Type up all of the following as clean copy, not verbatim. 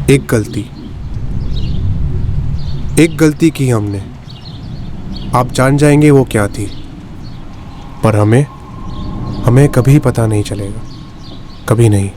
एक गलती की हमने, आप जान जाएंगे वो क्या थी, पर हमें कभी पता नहीं चलेगा, कभी नहीं।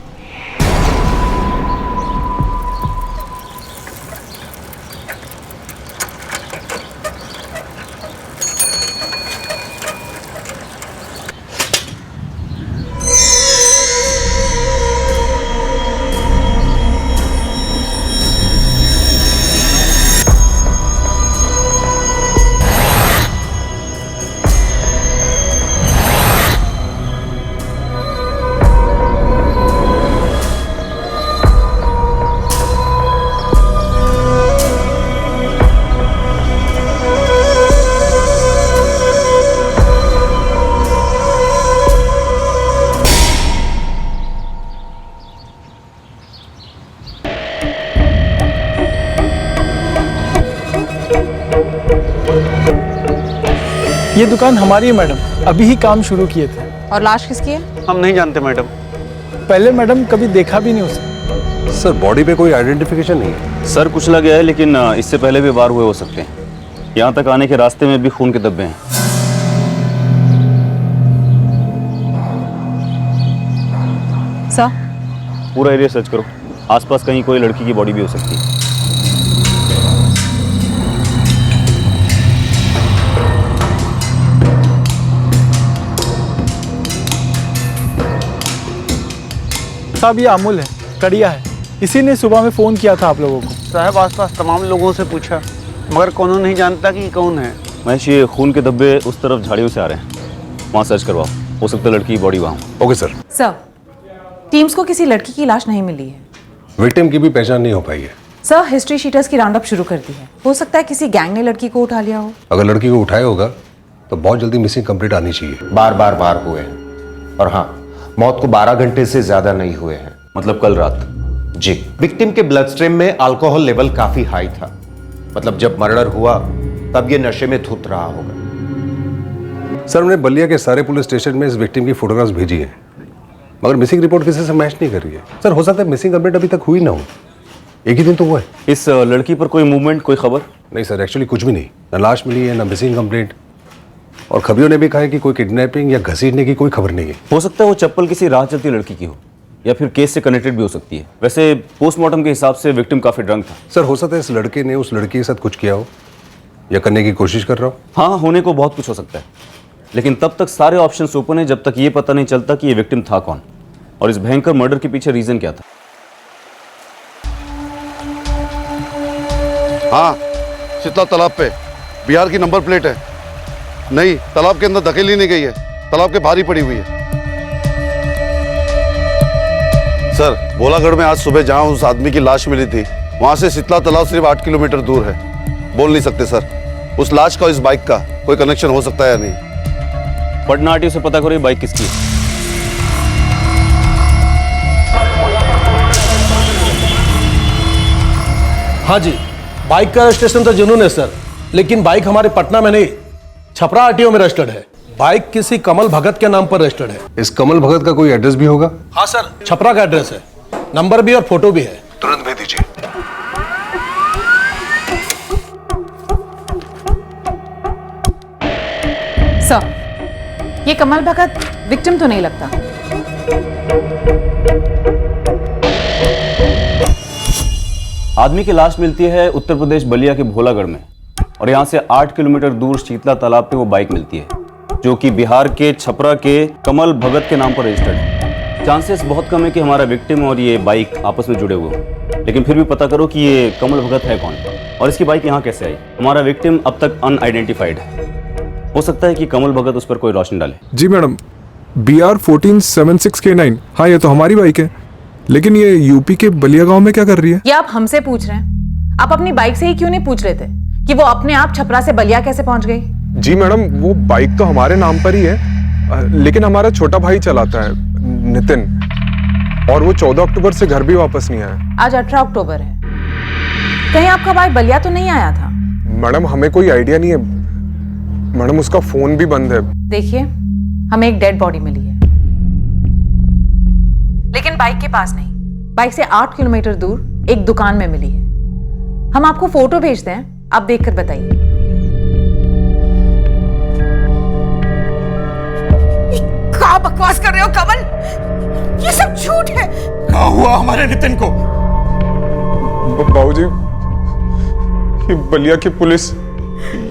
ये दुकान हमारी है मैडम, अभी ही काम शुरू किए थे। और लाश किसकी है? हम नहीं जानते मैडम। पहले मैडम कभी देखा भी नहीं उसे। सर बॉडी पे कोई आइडेंटिफिकेशन नहीं है। सर कुचला गया है, लेकिन इससे पहले भी वार हुए हो सकते हैं। यहाँ तक आने के रास्ते में भी खून के धब्बे हैं। सर पूरा एरिया सर्च करो, आसपास कहीं कोई लड़की की बॉडी भी हो सकती है। साहब ये अमूल है, कड़िया है, इसी ने सुबह में फ़ोन किया था आप लोगों को। साहब आसपास तमाम लोगों से पूछा, मगर कौन नहीं जानता कि कौन है। महेश, ये खून के धब्बे उस तरफ झाड़ियों से आ रहे हैं, वहाँ सर्च करवाओ, हो सकता है लड़की की बॉडी वहाँ। Okay sir. सर टीम्स को किसी लड़की की लाश नहीं मिली है। विक्टिम की भी पहचान नहीं हो पाई है। सर हिस्ट्री शीटर्स की राउंड अप शुरू कर दी है, हो सकता है किसी गैंग ने लड़की को उठा लिया हो। अगर लड़की को उठाया होगा तो बहुत जल्दी मिसिंग कंप्लीट आनी चाहिए। बार हुए हैं, और हाँ, मौत को 12 घंटे से ज्यादा नहीं हुए हैं। मतलब कल रात? जी। विक्टिम के ब्लड स्ट्रीम में अल्कोहल लेवल काफी हाई था, मतलब जब मर्डर हुआ तब ये नशे में धुत रहा होगा। सर हमने बलिया के सारे पुलिस स्टेशन में इस विक्टिम की फोटोग्राफ्स भेजी है, मगर मिसिंग रिपोर्ट किसी से मैच नहीं कर रही है। सर हो सकता है मिसिंग कंप्लीट अभी तक हुई ना हो, एक ही दिन तो हुआ है। इस लड़की पर कोई मूवमेंट, कोई खबर? नहीं सर, एक्चुअली कुछ भी नहीं, ना लाश मिली है ना मिसिंग कंप्लेंट, और खबरियों ने भी कहा है कि कोई किडनैपिंग या घसीटने की कोई खबर नहीं है। हो सकता है वो चप्पल किसी राह चलती लड़की की हो, या फिर केस से कनेक्टेड भी हो सकती है। वैसे पोस्टमार्टम के हिसाब से विक्टिम काफी ड्रंक था। सर हो सकता है इस लड़के ने उस लड़की के साथ कुछ किया हो या करने की कोशिश कर रहा हो। हाँ, होने को बहुत कुछ हो सकता है, लेकिन तब तक सारे ऑप्शंस ओपन है जब तक ये पता नहीं चलता कि ये विक्टिम था कौन और इस भयंकर मर्डर के पीछे रीजन क्या था। हाँ, शीतला तालाब पे बिहार की नंबर प्लेट है। नहीं, तालाब के अंदर धकेली नहीं गई है, तालाब के बाहर ही पड़ी हुई है। सर भोलागढ़ में आज सुबह जहां उस आदमी की लाश मिली थी, वहां से शीतला तालाब सिर्फ 8 किलोमीटर दूर है। बोल नहीं सकते सर, उस लाश का इस बाइक का कोई कनेक्शन हो सकता है या नहीं। पटना आरटीओ से पता करो ये बाइक किसकी है। हाँ जी, बाइक का रजिस्ट्रेशन तो जुनून है सर, लेकिन बाइक हमारे पटना में नहीं, छपरा आरटीओ में रजिस्टर्ड है। बाइक किसी कमल भगत के नाम पर रजिस्टर्ड है। इस कमल भगत का कोई एड्रेस भी होगा? हाँ सर, छपरा का एड्रेस है, नंबर भी और फोटो भी है। तुरंत भेज दीजिए। सर ये कमल भगत विक्टिम तो नहीं लगता। आदमी की लाश मिलती है उत्तर प्रदेश बलिया के भोलागढ़ में, और यहाँ से 8 किलोमीटर दूर शीतला तालाब पे वो बाइक मिलती है, जो कि बिहार के छपरा के कमल भगत के नाम पर रजिस्टर्ड है। चांसेस बहुत कम है कि हमारा विक्टिम और ये बाइक आपस में जुड़े हुए हो, लेकिन फिर भी पता करो कि ये कमल भगत है कौन और इसकी बाइक यहाँ कैसे आई। हमारा विक्टिम अब तक अनआइडेंटिफाइड है, हो सकता है कि कमल भगत उस पर कोई रोशनी डाले। जी मैडम, BR 1476K9। हाँ, ये तो हमारी बाइक है, लेकिन ये यूपी के बलिया गांव में क्या कर रही है? ये आप हमसे पूछ रहे हैं? आप अपनी बाइक से ही क्यों नहीं पूछ रहे थे कि वो अपने आप छपरा से बलिया कैसे पहुंच गई? जी मैडम, वो बाइक तो हमारे नाम पर ही है, लेकिन हमारा छोटा भाई चलाता है, नितिन, और वो 14 अक्टूबर से घर भी वापस नहीं आया। आज 18 अक्टूबर है, कहीं आपका भाई बलिया तो नहीं आया था? मैडम हमें कोई आइडिया नहीं है मैडम, उसका फोन भी बंद है। देखिए, हमें एक डेड बॉडी मिली है, लेकिन बाइक के पास नहीं। बाइक से 8 किलोमीटर दूर एक दुकान में मिली है। हम आपको फोटो भेजते हैं, आप देखकर बताइए। क्या बकवास कर रहे हो कमल? ये सब झूठ है। क्या हुआ हमारे नितिन को? बाबूजी, ये बलिया की पुलिस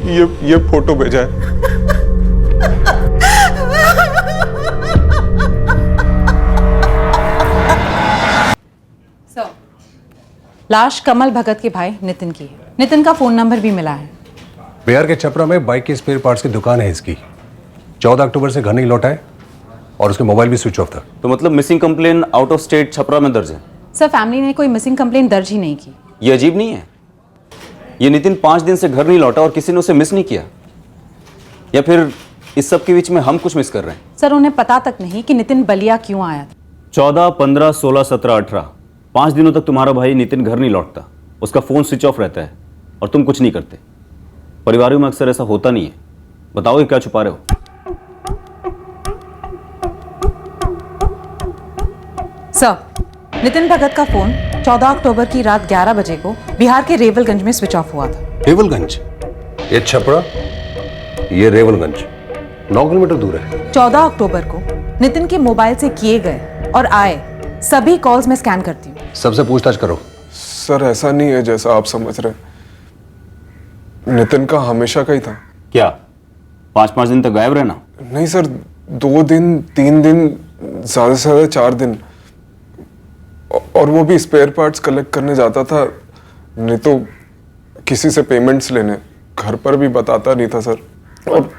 ये फोटो भेजा है। लाश कमल भगत के भाई नितिन की है। नितिन का फोन नंबर भी मिला है। बिहार के छपरा में बाइक के स्पेयर पार्ट्स की दुकान है इसकी। 14 अक्टूबर से घर नहीं लौटा है और उसके मोबाइल भी स्विच ऑफ था। तो मतलब missing complaint out of state Chhapra में दर्ज है? सर, फैमिली ने कोई मिसिंग कंप्लेन दर्ज ही नहीं की। ये अजीब नहीं है? ये नितिन 5 दिन से घर नहीं लौटा और किसी ने उसे मिस नहीं किया? या फिर इस सब के बीच में हम कुछ मिस कर रहे हैं? सर, उन्हें पता तक नहीं कि नितिन बलिया क्यों आया था। 14, 15, 16, 17, 18 5 दिनों तक तुम्हारा भाई नितिन घर नहीं लौटता, उसका फोन स्विच ऑफ रहता है और तुम कुछ नहीं करते। परिवारों में अक्सर ऐसा होता नहीं है। बताओ, ये क्या छुपा रहे हो? सर, नितिन भगत का फोन 14 अक्टूबर की रात 11 बजे को बिहार के रेवलगंज में स्विच ऑफ हुआ था। रेवलगंज? ये छपरा, ये रेवलगंज 9 किलोमीटर दूर है। 14 अक्टूबर को नितिन के मोबाइल से किए गए और आए सभी कॉल्स में स्कैन करती हूँ। सबसे पूछताछ करो। सर, ऐसा नहीं है जैसा आप समझ रहे। नितिन का हमेशा का ही था। क्या 5-5 दिन तक गायब रहना? नहीं सर, 2 दिन 3 दिन, ज्यादा से ज्यादा 4 दिन, और वो भी स्पेयर पार्ट्स कलेक्ट करने जाता था, नहीं तो किसी से पेमेंट्स लेने। घर पर भी बताता नहीं था सर, और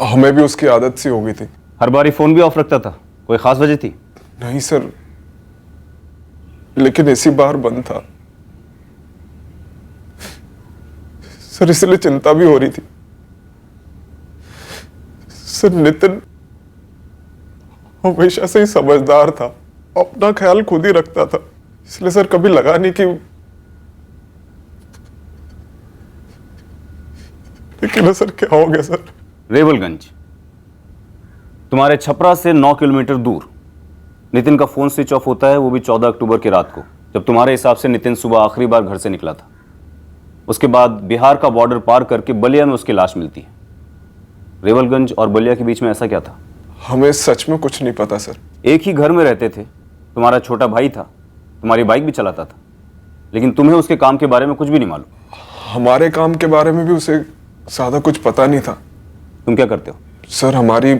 हमें भी उसकी आदत सी हो गई थी। हर बार फोन भी ऑफ रखता था? कोई खास वजह थी? नहीं सर, लेकिन इसी बार बंद था सर, इसलिए चिंता भी हो रही थी सर। नितिन हमेशा से ही समझदार था, अपना ख्याल खुद ही रखता था, इसलिए सर कभी लगा नहीं कि, लेकिन सर क्या हो गया सर? रेवलगंज तुम्हारे छपरा से 9 किलोमीटर दूर नितिन का फोन स्विच ऑफ होता है, वो भी 14 अक्टूबर की रात को, जब तुम्हारे हिसाब से नितिन सुबह आखिरी बार घर से निकला था। उसके बाद बिहार का बॉर्डर पार करके बलिया में उसकी लाश मिलती है। रेवलगंज और बलिया के बीच में ऐसा क्या था? हमें सच में कुछ नहीं पता सर। एक ही घर में रहते थे, तुम्हारा छोटा भाई था, तुम्हारी बाइक भी चलाता था, लेकिन तुम्हें उसके काम के बारे में कुछ भी नहीं मालूम। हमारे काम के बारे में भी उसे ज्यादा कुछ पता नहीं था। तुम क्या करते हो? सर, हमारी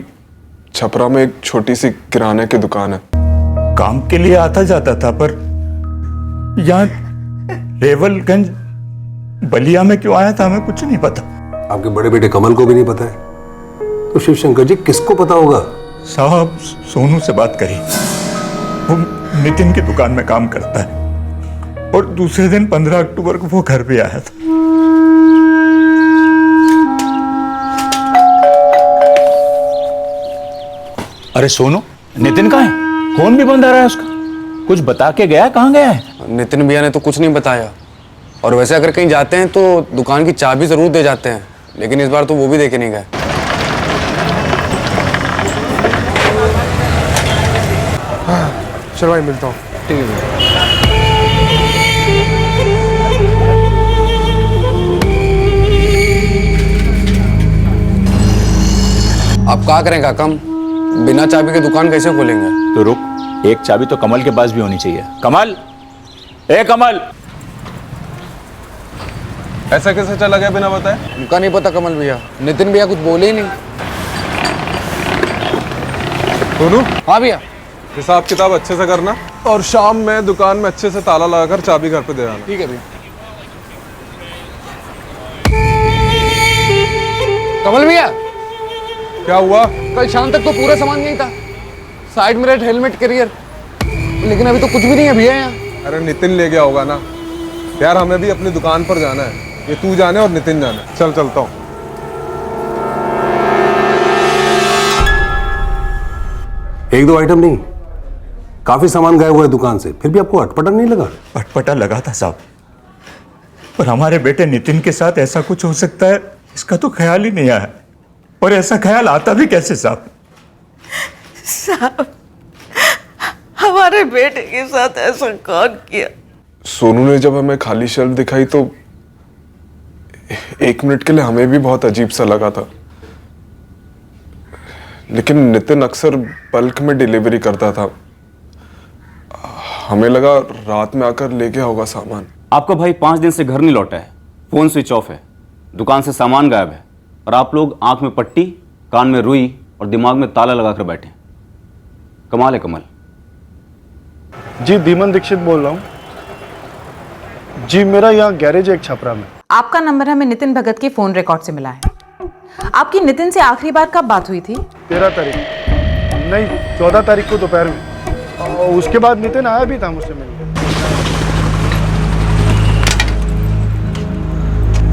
छपरा में एक छोटी सी किराने की दुकान है। काम के लिए आता जाता था, पर यहाँ रेवलगंज बलिया में क्यों आया था हमें कुछ नहीं पता। आपके बड़े बेटे कमल को भी नहीं पता है, तो शिवशंकर जी किसको पता होगा? साहब, सोनू से बात करी, वो नितिन की दुकान में काम करता है, और दूसरे दिन 15 अक्टूबर को वो घर भी आया था। अरे सोनू, नितिन कहाँ है? फोन भी बंद आ रहा है उसका। कुछ बता के गया? कहाँ गया है? नितिन भैया ने तो कुछ नहीं बताया, और वैसे अगर कहीं जाते हैं तो दुकान की चाबी जरूर दे जाते हैं, लेकिन इस बार तो वो भी देके नहीं गए। चलो भाई, मिलता हूँ। ठीक है। आप क्या करें काका, बिना चाबी के दुकान कैसे खोलेंगे? तो रुक, एक चाबी तो कमल के पास भी होनी चाहिए। कमल, ए कमल! ऐसा कैसे चला गया बिना बताए? उनका नहीं पता कमल भैया, नितिन भैया कुछ बोले ही नहीं। सोनू? हाँ भैया। हिसाब किताब अच्छे से करना, और शाम में दुकान में अच्छे से ताला लगाकर चाबी घर पे दे आना। ठीक है भैया। कमल भैया, क्या हुआ? कल शाम तक तो पूरा सामान यही था, साइड मिरर, हेलमेट, कैरियर, लेकिन अभी तो कुछ भी नहीं है भैया यहाँ। अरे नितिन ले गया होगा ना यार, हमें भी अपनी दुकान पर जाना है। ये तू जाने और नितिन जाना। चल, चलता हूँ। एक दो आइटम नहीं, काफी सामान गायब हुआ है दुकान से, फिर भी आपको अटपटा नहीं लगा? अटपटा लगा था साहब, पर हमारे बेटे नितिन के साथ ऐसा कुछ हो सकता है इसका तो ख्याल ही नहीं आया। और ऐसा ख्याल आता भी कैसे साहब? साहब, हमारे बेटे के साथ ऐसा कौन किया? सोनू ने जब हमें खाली शेल्फ दिखाई तो 1 मिनट के लिए हमें भी बहुत अजीब सा लगा था, लेकिन नितिन अक्सर बल्क में डिलीवरी करता था, हमें लगा रात में आकर ले गया होगा सामान। आपका भाई 5 दिन से घर नहीं लौटा है, फोन स्विच ऑफ है, दुकान से सामान गायब है, और आप लोग आंख में पट्टी, कान में रुई और दिमाग में ताला लगाकर बैठे। कमाल है कमल। जी धीमन दीक्षित बोल रहा हूँ जी, मेरा यहाँ गैरेज है एक छपरा में। आपका नंबर हमें नितिन भगत के फोन रिकॉर्ड से मिला है। आपकी नितिन से आखिरी बार कब बात हुई थी? 13 तारीख नहीं, 14 तारीख को दोपहर में, और उसके बाद नितिन आया भी था मुझसे मिलने।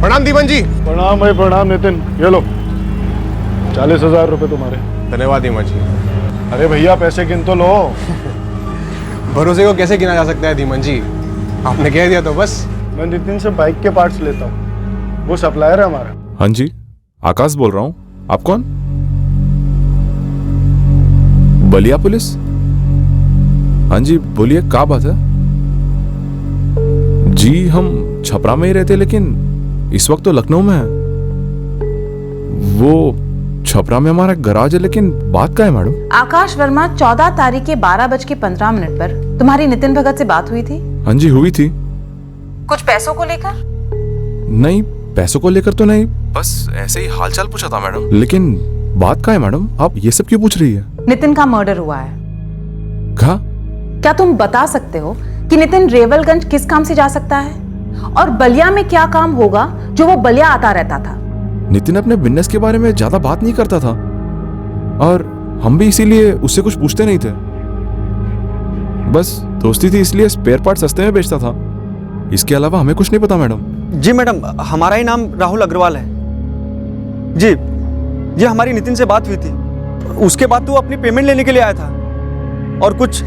प्रणाम दीवन जी। प्रणाम भाई, प्रणाम नितिन। ये लो 40,000 रुपये तुम्हारे। धन्यवाद दीवन जी। अरे भैया पैसे गिन तो लो। भरोसे को कैसे गिना जा सकता है धीमन जी, आपने कह दिया तो बस। मैं नितिन से बाइक के पार्ट्स लेता हूँ, वो सप्लायर है हमारा। हाँ जी, आकाश बोल रहा हूँ। आप कौन? बलिया पुलिस? हाँ जी बोलिए, क्या बात है? जी हम छपरा में ही रहते, लेकिन इस वक्त तो लखनऊ में है। वो छपरा में हमारा गराज है, लेकिन बात क्या है मैडम? आकाश वर्मा, 14 तारीख के 12:15 पर तुम्हारी नितिन भगत से बात हुई थी? हाँ जी हुई थी। कुछ पैसों को लेकर? नहीं, पैसों को लेकर तो नहीं, बस ऐसे ही हालचाल पूछा था मैडम। लेकिन बात क्या है मैडम, आप ये सब क्यों पूछ रही है? नितिन का मर्डर हुआ है। क्या तुम बता सकते हो कि नितिन रेवलगंज किस काम से जा सकता है, और बलिया में क्या काम होगा जो वो बलिया आता रहता था? नितिन अपने बिजनेस के बारे में ज्यादा बात नहीं करता था, और हम भी इसीलिए उससे कुछ पूछते नहीं थे। बस दोस्ती थी, इसलिए स्पेयर पार्ट सस्ते में बेचता था। इसके अलावा हमें कुछ नहीं पता मैडम। जी मैडम, हमारा ही नाम राहुल अग्रवाल है। जी जी, हमारी नितिन से बात हुई थी, उसके बाद तो वो अपनी पेमेंट लेने के लिए आया था, और कुछ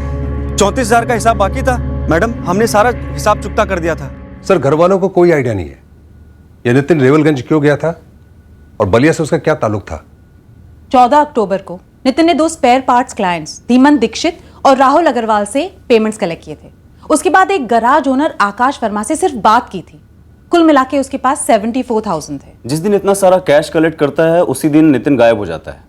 34,000 का हिसाब बाकी था। मैडम हमने सारा हिसाब चुकता कर दिया था। सर घर वालों को कोई आइडिया नहीं है ये नितिन रेवलगंज क्यों गया था और बलिया से उसका क्या ताल्लुक था। 14 अक्टूबर को नितिन ने 2 spare parts clients Dhiman Dikshit और राहुल अग्रवाल से पेमेंट्स कलेक्ट किए थे। उसके बाद एक गराज ओनर आकाश वर्मा से सिर्फ बात की थी। कुल मिला के उसके पास 74,000 थे। जिस दिन इतना सारा कैश कलेक्ट करता है उसी दिन नितिन गायब हो जाता है,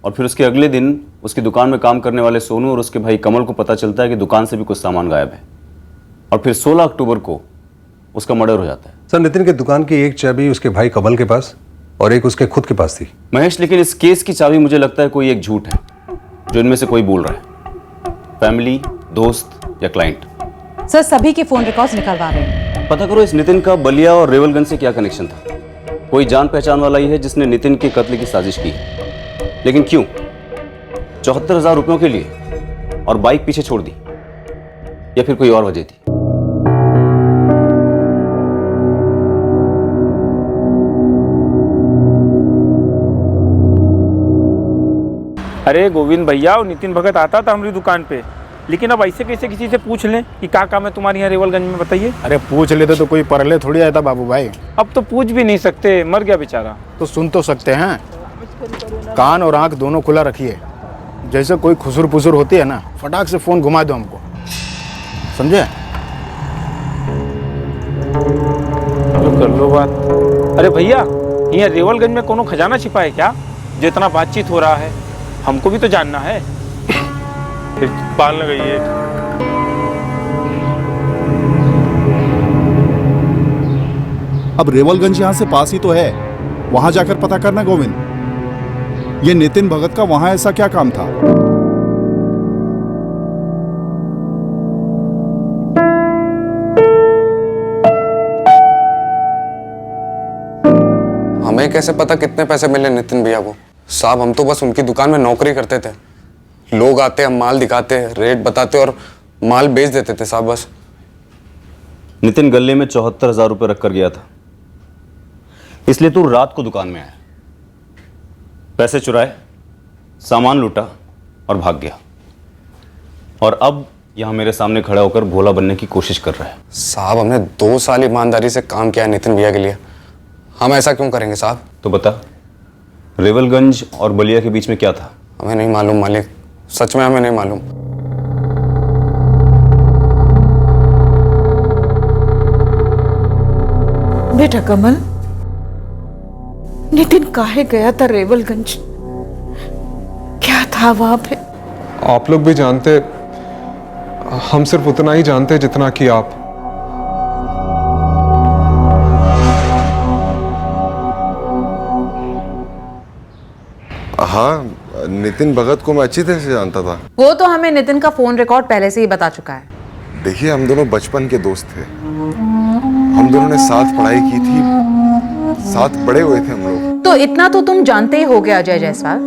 और फिर उसके अगले दिन उसकी दुकान में काम करने वाले सोनू और उसके भाई कमल को पता चलता है कि दुकान से भी कुछ सामान गायब है, और फिर 16 अक्टूबर को उसका मर्डर हो जाता है। सर नितिन की दुकान की एक चाबी उसके भाई कमल के पास और एक उसके खुद के पास थी। महेश, लेकिन इस केस की चाबी मुझे लगता है कोई एक झूठ है जो इनमें से कोई बोल रहा है, फैमिली, दोस्त या क्लाइंट। सर सभी के फोन रिकॉर्ड्स निकलवा रहे हैं। पता करो इस नितिन का बलिया और रेवलगंज से क्या कनेक्शन था। कोई जान पहचान वाला ही है जिसने नितिन के कत्ल की साजिश की है, लेकिन क्यों? 74,000 रुपयों के लिए, और बाइक पीछे छोड़ दी, या फिर कोई और वजह थी? अरे गोविंद भैया, और नितिन भगत आता था हमारी दुकान पे, लेकिन अब ऐसे कैसे किसी से पूछ लें कि क्या काम है तुम्हारे यहाँ रेवलगंज में, बताइए। अरे पूछ लेते तो कोई परले थोड़ी आया था बाबू भाई। अब तो पूछ भी नहीं सकते, मर गया बेचारा। तो सुन तो सकते हैं, कान और आंख दोनों खुला रखिए। जैसे कोई खुसुर पुसुर होती है ना, फटाक से फोन घुमा दो हमको, समझे? चलो कर लो बात। अरे भैया, यहाँ रेवलगंज में कोनो खजाना छिपा है क्या, जो इतना बातचीत हो रहा है? हमको भी तो जानना है। फिर पाल लगाइए। अब रेवलगंज यहाँ से पास ही तो है, वहां जाकर पता करना गोविंद। ये नितिन भगत का वहां ऐसा क्या काम था? हमें कैसे पता कितने पैसे मिले नितिन भैया को? साहब हम तो बस उनकी दुकान में नौकरी करते थे। लोग आते, हम माल दिखाते, रेट बताते और माल बेच देते थे साहब, बस। नितिन गले में 74,000 रुपये रख कर गया था, इसलिए तू रात को दुकान में आया, पैसे चुराए, सामान लूटा और भाग गया, और अब यहां मेरे सामने खड़ा होकर भोला बनने की कोशिश कर रहा है। साहब हमने 2 साल ईमानदारी से काम किया है नितिन भैया के लिए, हम ऐसा क्यों करेंगे साहब? तो बता, रेवलगंज और बलिया के बीच में क्या था? हमें नहीं मालूम मालिक, सच में हमें नहीं मालूम। बेटा कमल, नितिन काहे गया था रेवलगंज? क्या था वहां पे? आप लोग भी जानते, हम सिर्फ उतना ही जानते जितना कि आप। हाँ, नितिन भगत को मैं अच्छी तरह से जानता था। वो तो हमें नितिन का फोन रिकॉर्ड पहले से ही बता चुका है। देखिए, हम दोनों बचपन के दोस्त थे। हम दोनों ने साथ पढ़ाई की थी, साथ बड़े हुए थे हम लोग। तो इतना तो तुम जानते ही होगे अजय जायसवाल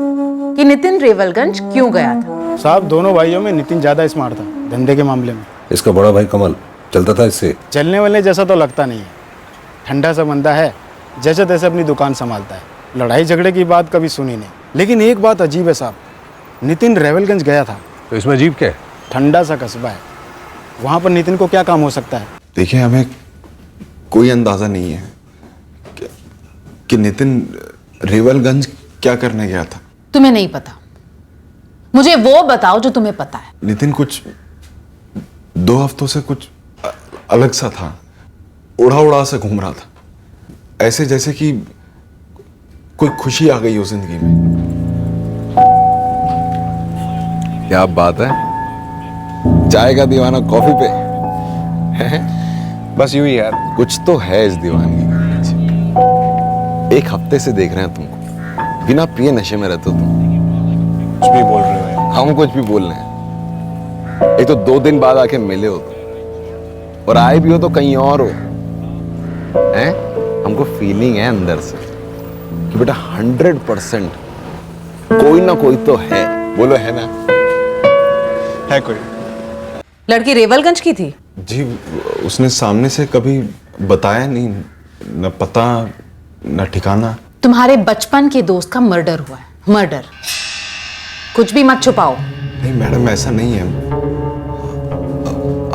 कि नितिन रेवलगंज क्यों गया था। साहब, दोनों भाइयों में नितिन ज्यादा स्मार्ट था धंधे के मामले में। इसका बड़ा भाई कमल चलता था इससे। चलने वाले जैसा तो लगता नहीं है, ठंडा सा बंदा है, जैसे तैसे अपनी दुकान संभालता है। लड़ाई झगड़े की बात कभी सुनी नहीं। लेकिन एक बात अजीब है साहब, नितिन रेवलगंज गया था। तो इसमें अजीब क्या है? ठंडा सा कस्बा है, वहां पर नितिन को क्या काम हो सकता है? देखिए, हमें कोई अंदाजा नहीं है कि नितिन रेवलगंज क्या करने गया था। तुम्हें नहीं पता? मुझे वो बताओ जो तुम्हें पता है। नितिन कुछ 2 हफ्तों से कुछ अलग सा था, उड़ा उड़ा से घूम रहा था, ऐसे जैसे कि कोई खुशी आ गई हो जिंदगी में। क्या बात है, चाय का दीवाना कॉफी पे है? बस यूं ही यार, कुछ तो है इस दीवानगी के पीछे। 1 हफ्ते से देख रहे हैं तुमको, बिना पिए नशे में रहते हो तुम। कुछ भी बोल रहे हो? हम कुछ भी बोल रहे हैं। एक तो 2 दिन बाद आके मिले हो तुम, और आए भी हो तो कहीं और हो हैं? हमको फीलिंग है अंदर से कि बेटा 100% कोई ना कोई तो है। बोलो, है ना? है कोई? लड़की रेवलगंज की थी? जी, उसने सामने से कभी बताया नहीं, न पता न ठिकाना। तुम्हारे बचपन के दोस्त का मर्डर हुआ है। मर्डर। कुछ भी मत छुपाओ। नहीं मैडम, ऐसा नहीं है।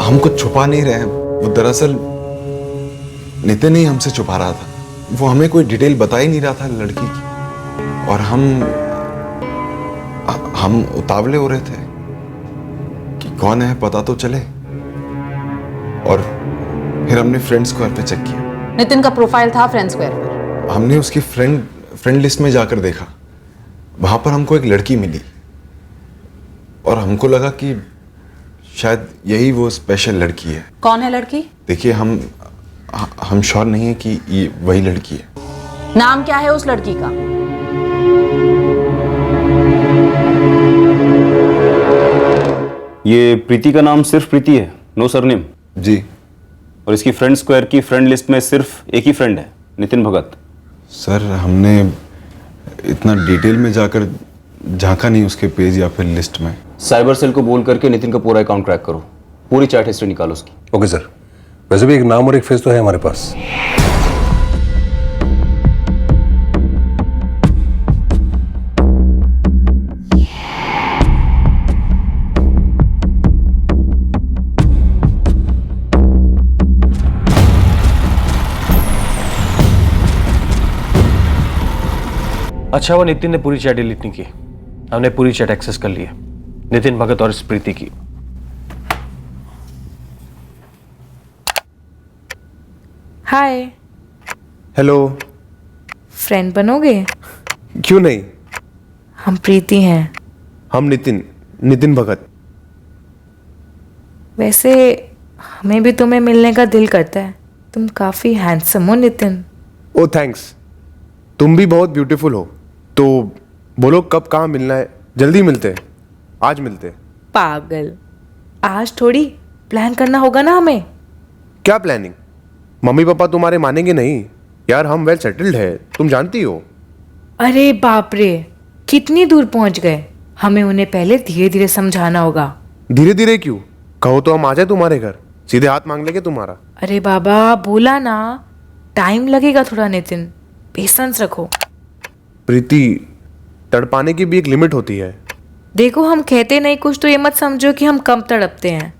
हम कुछ छुपा नहीं रहे हैं। वो दरअसल नितिन ही हमसे छुपा रहा था। वो हमें कोई डिटेल बता ही नहीं रहा था लड़की की, और हम उतावले हो रहे थे कि कौन है पता तो चले। और फिर हमने फ्रेंड स्क्वायर पे चेक किया। नितिन का प्रोफाइल था फ्रेंड स्क्वायर पर। हमने उसकी फ्रेंड लिस्ट में जाकर देखा, वहां पर हमको एक लड़की मिली, और हमको लगा कि शायद यही वो स्पेशल लड़की है। कौन है लड़की? देखिए, हम श्योर नहीं है कि ये वही लड़की है। नाम क्या है उस लड़की का? ये प्रीति का नाम सिर्फ प्रीति है, नो सरनेम। जी। और इसकी फ्रेंड स्क्वायर की फ्रेंड लिस्ट में सिर्फ एक ही फ्रेंड है, नितिन भगत। सर, हमने इतना डिटेल में जाकर झांका नहीं उसके पेज या फिर लिस्ट में। साइबर सेल को बोल करके नितिन का पूरा अकाउंट क्रैक करो, पूरी चैट हिस्ट्री निकालो उसकी। Okay sir. वैसे भी एक नाम और एक फेस तो है हमारे पास। अच्छा, वो नितिन ने पूरी चैट डिलीट नहीं की, हमने पूरी चैट एक्सेस कर ली है, नितिन भगत और इस प्रीति की। हाय। हेलो। फ्रेंड बनोगे? क्यों नहीं। हम प्रीति हैं। हम नितिन भगत। वैसे हमें भी तुम्हें मिलने का दिल करता है, तुम काफी हैंडसम हो नितिन। ओ थैंक्स, तुम भी बहुत ब्यूटीफुल हो। तो बोलो कब कहाँ मिलना है, जल्दी मिलते हैं। आज मिलते हैं। पागल, आज थोड़ी प्लान करना होगा ना हमें। क्या प्लानिंग? मम्मी पापा तुम्हारे मानेंगे नहीं यार, हम वेल सेटल्ड है, तुम जानती हो। अरे बाप रे, कितनी दूर पहुंच गए। हमें उन्हें पहले धीरे धीरे समझाना होगा। धीरे धीरे क्यों? कहो तो हम आ जाए तुम्हारे घर, सीधे हाथ मांग लेंगे तुम्हारा। अरे बाबा, बोला ना, टाइम लगेगा थोड़ा नितिन, पेशेंस रखो। प्रीति, तड़पाने की भी एक लिमिट होती है। देखो, हम कहते नहीं कुछ तो ये मत समझो कि हम कम तड़पते हैं।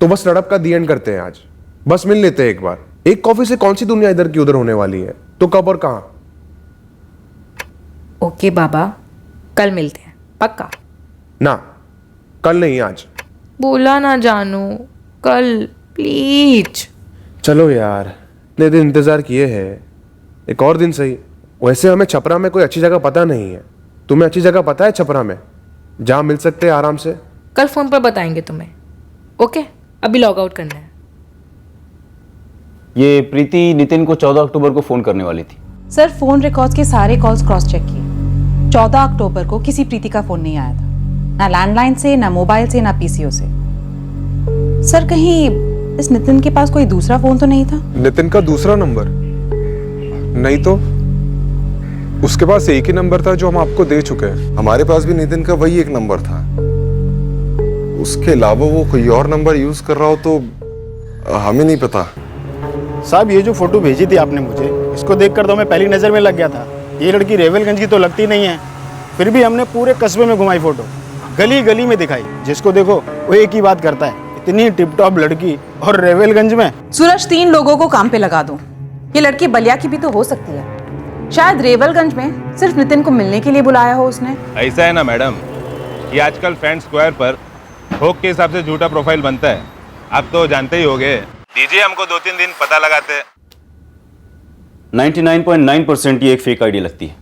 तो बस तड़प का दी एंड करते हैं आज। बस मिल लेते हैं एक बार। एक कॉफी से कौन सी दुनिया इधर की उधर होने वाली है, तो कब और कहां। ओके बाबा, कल मिलते हैं पक्का। ना, कल नहीं आज। बोला ना जानू, कल प्लीज। चलो यार, इतने दिन इंतजार किए हैं, एक और दिन सही। वैसे हमें छपरा में कोई अच्छी जगह पता नहीं है। तुम्हें अच्छी जगह पता है छपरा में जहाँ मिल सकते हैं आराम से? कल फोन पर बताएंगे तुम्हें। ओके, अभी लॉग आउट करना है। ये प्रीति नितिन को 14 अक्टूबर को फोन करने वाली थी। सर, फोन रिकॉर्ड्स के सारे कॉल्स क्रॉस चेक किए। 14 अक्टूबर को किसी प्रीति का फोन नहीं आया था, ना लैंडलाइन से, ना मोबाइल से, ना पीसीओ से। सर, कहीं इस नितिन के पास कोई दूसरा फोन तो नहीं था? नितिन का दूसरा नंबर? नहीं तो उसके पास एक ही नंबर था जो हम आपको दे चुके हैं। हमारे पास भी नितिन का वही एक नंबर था। उसके अलावा वो कोई और नंबर यूज कर रहा हो तो हमें नहीं पता। साहब, ये जो फोटो भेजी थी आपने मुझे, इसको देखकर तो मैं पहली नज़र में लग गया था। ये लड़की रेवलगंज की तो लगती नहीं है। फिर भी हमने पूरे कस्बे में घुमाई फोटो, गली गली में दिखाई। जिसको देखो वो एक ही बात करता है, इतनी टिप टॉप लड़की और रेवलगंज में। सूरज, 3 लोगों को काम पे लगा दो। ये लड़की बलिया की भी तो हो सकती है। शायद रेवलगंज में सिर्फ नितिन को मिलने के लिए बुलाया हो उसने। ऐसा है ना मैडम, ये आजकल फैन स्क्वायर पर थोक के हिसाब से झूठा प्रोफाइल बनता है। आप तो जानते ही होंगे। दीजिए हमको 2-3 दिन पता लगाते। 99.9% ये एक फेक आईडी लगती है।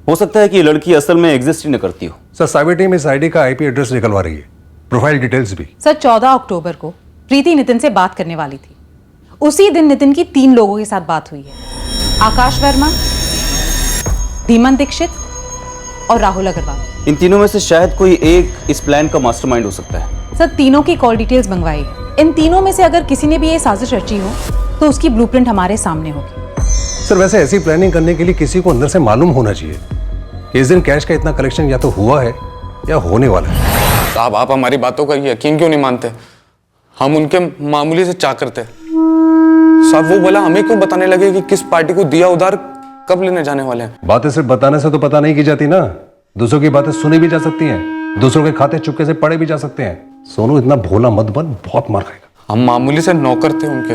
हो सकता है कि ये लड़की असल में एग्जिस्ट ही न करती हो। सर, साइबर टीम इस आईडी का आईपी एड्रेस निकलवा रही है, प्रोफाइल डिटेल्स भी। सर, 14 अक्टूबर को प्रीति नितिन से बात करने वाली थी। उसी दिन नितिन की 3 लोगों के साथ बात हुई है, आकाश वर्मा, धीमन दीक्षित और राहुल अग्रवाल। इन तीनों में से शायद कोई एक इस प्लान का मास्टरमाइंड हो सकता है। सर, तीनों की कॉल डिटेल्स मंगवाई है। इन तीनों में से अगर किसी ने भी ये साजिश रची हो तो उसकी ब्लूप्रिंट हमारे सामने होगी। सर, वैसे ऐसी प्लानिंग करने के लिए किसी को अंदर से मालूम होना चाहिए कि इस दिन कैश का इतना कलेक्शन या तो हुआ है या होने वाला है। साहब, आप हमारी बातों का यकीन क्यों नहीं मानते? हम उनके मामूली से चाकर थे। साहब, वो बोला हमें क्यों बताने लगे कि किस पार्टी को दिया उधार कब लेने जाने वाले हैं? बातें सिर्फ बताने से तो पता नहीं की जाती ना। दूसरों की बातें सुनी भी जा सकती हैं, दूसरों के खाते चुपके से पढ़े भी जा सकते हैं। सोनू, इतना भोला मत बन, बहुत मार खाएगा। हम मामूली से नौकर थे उनके।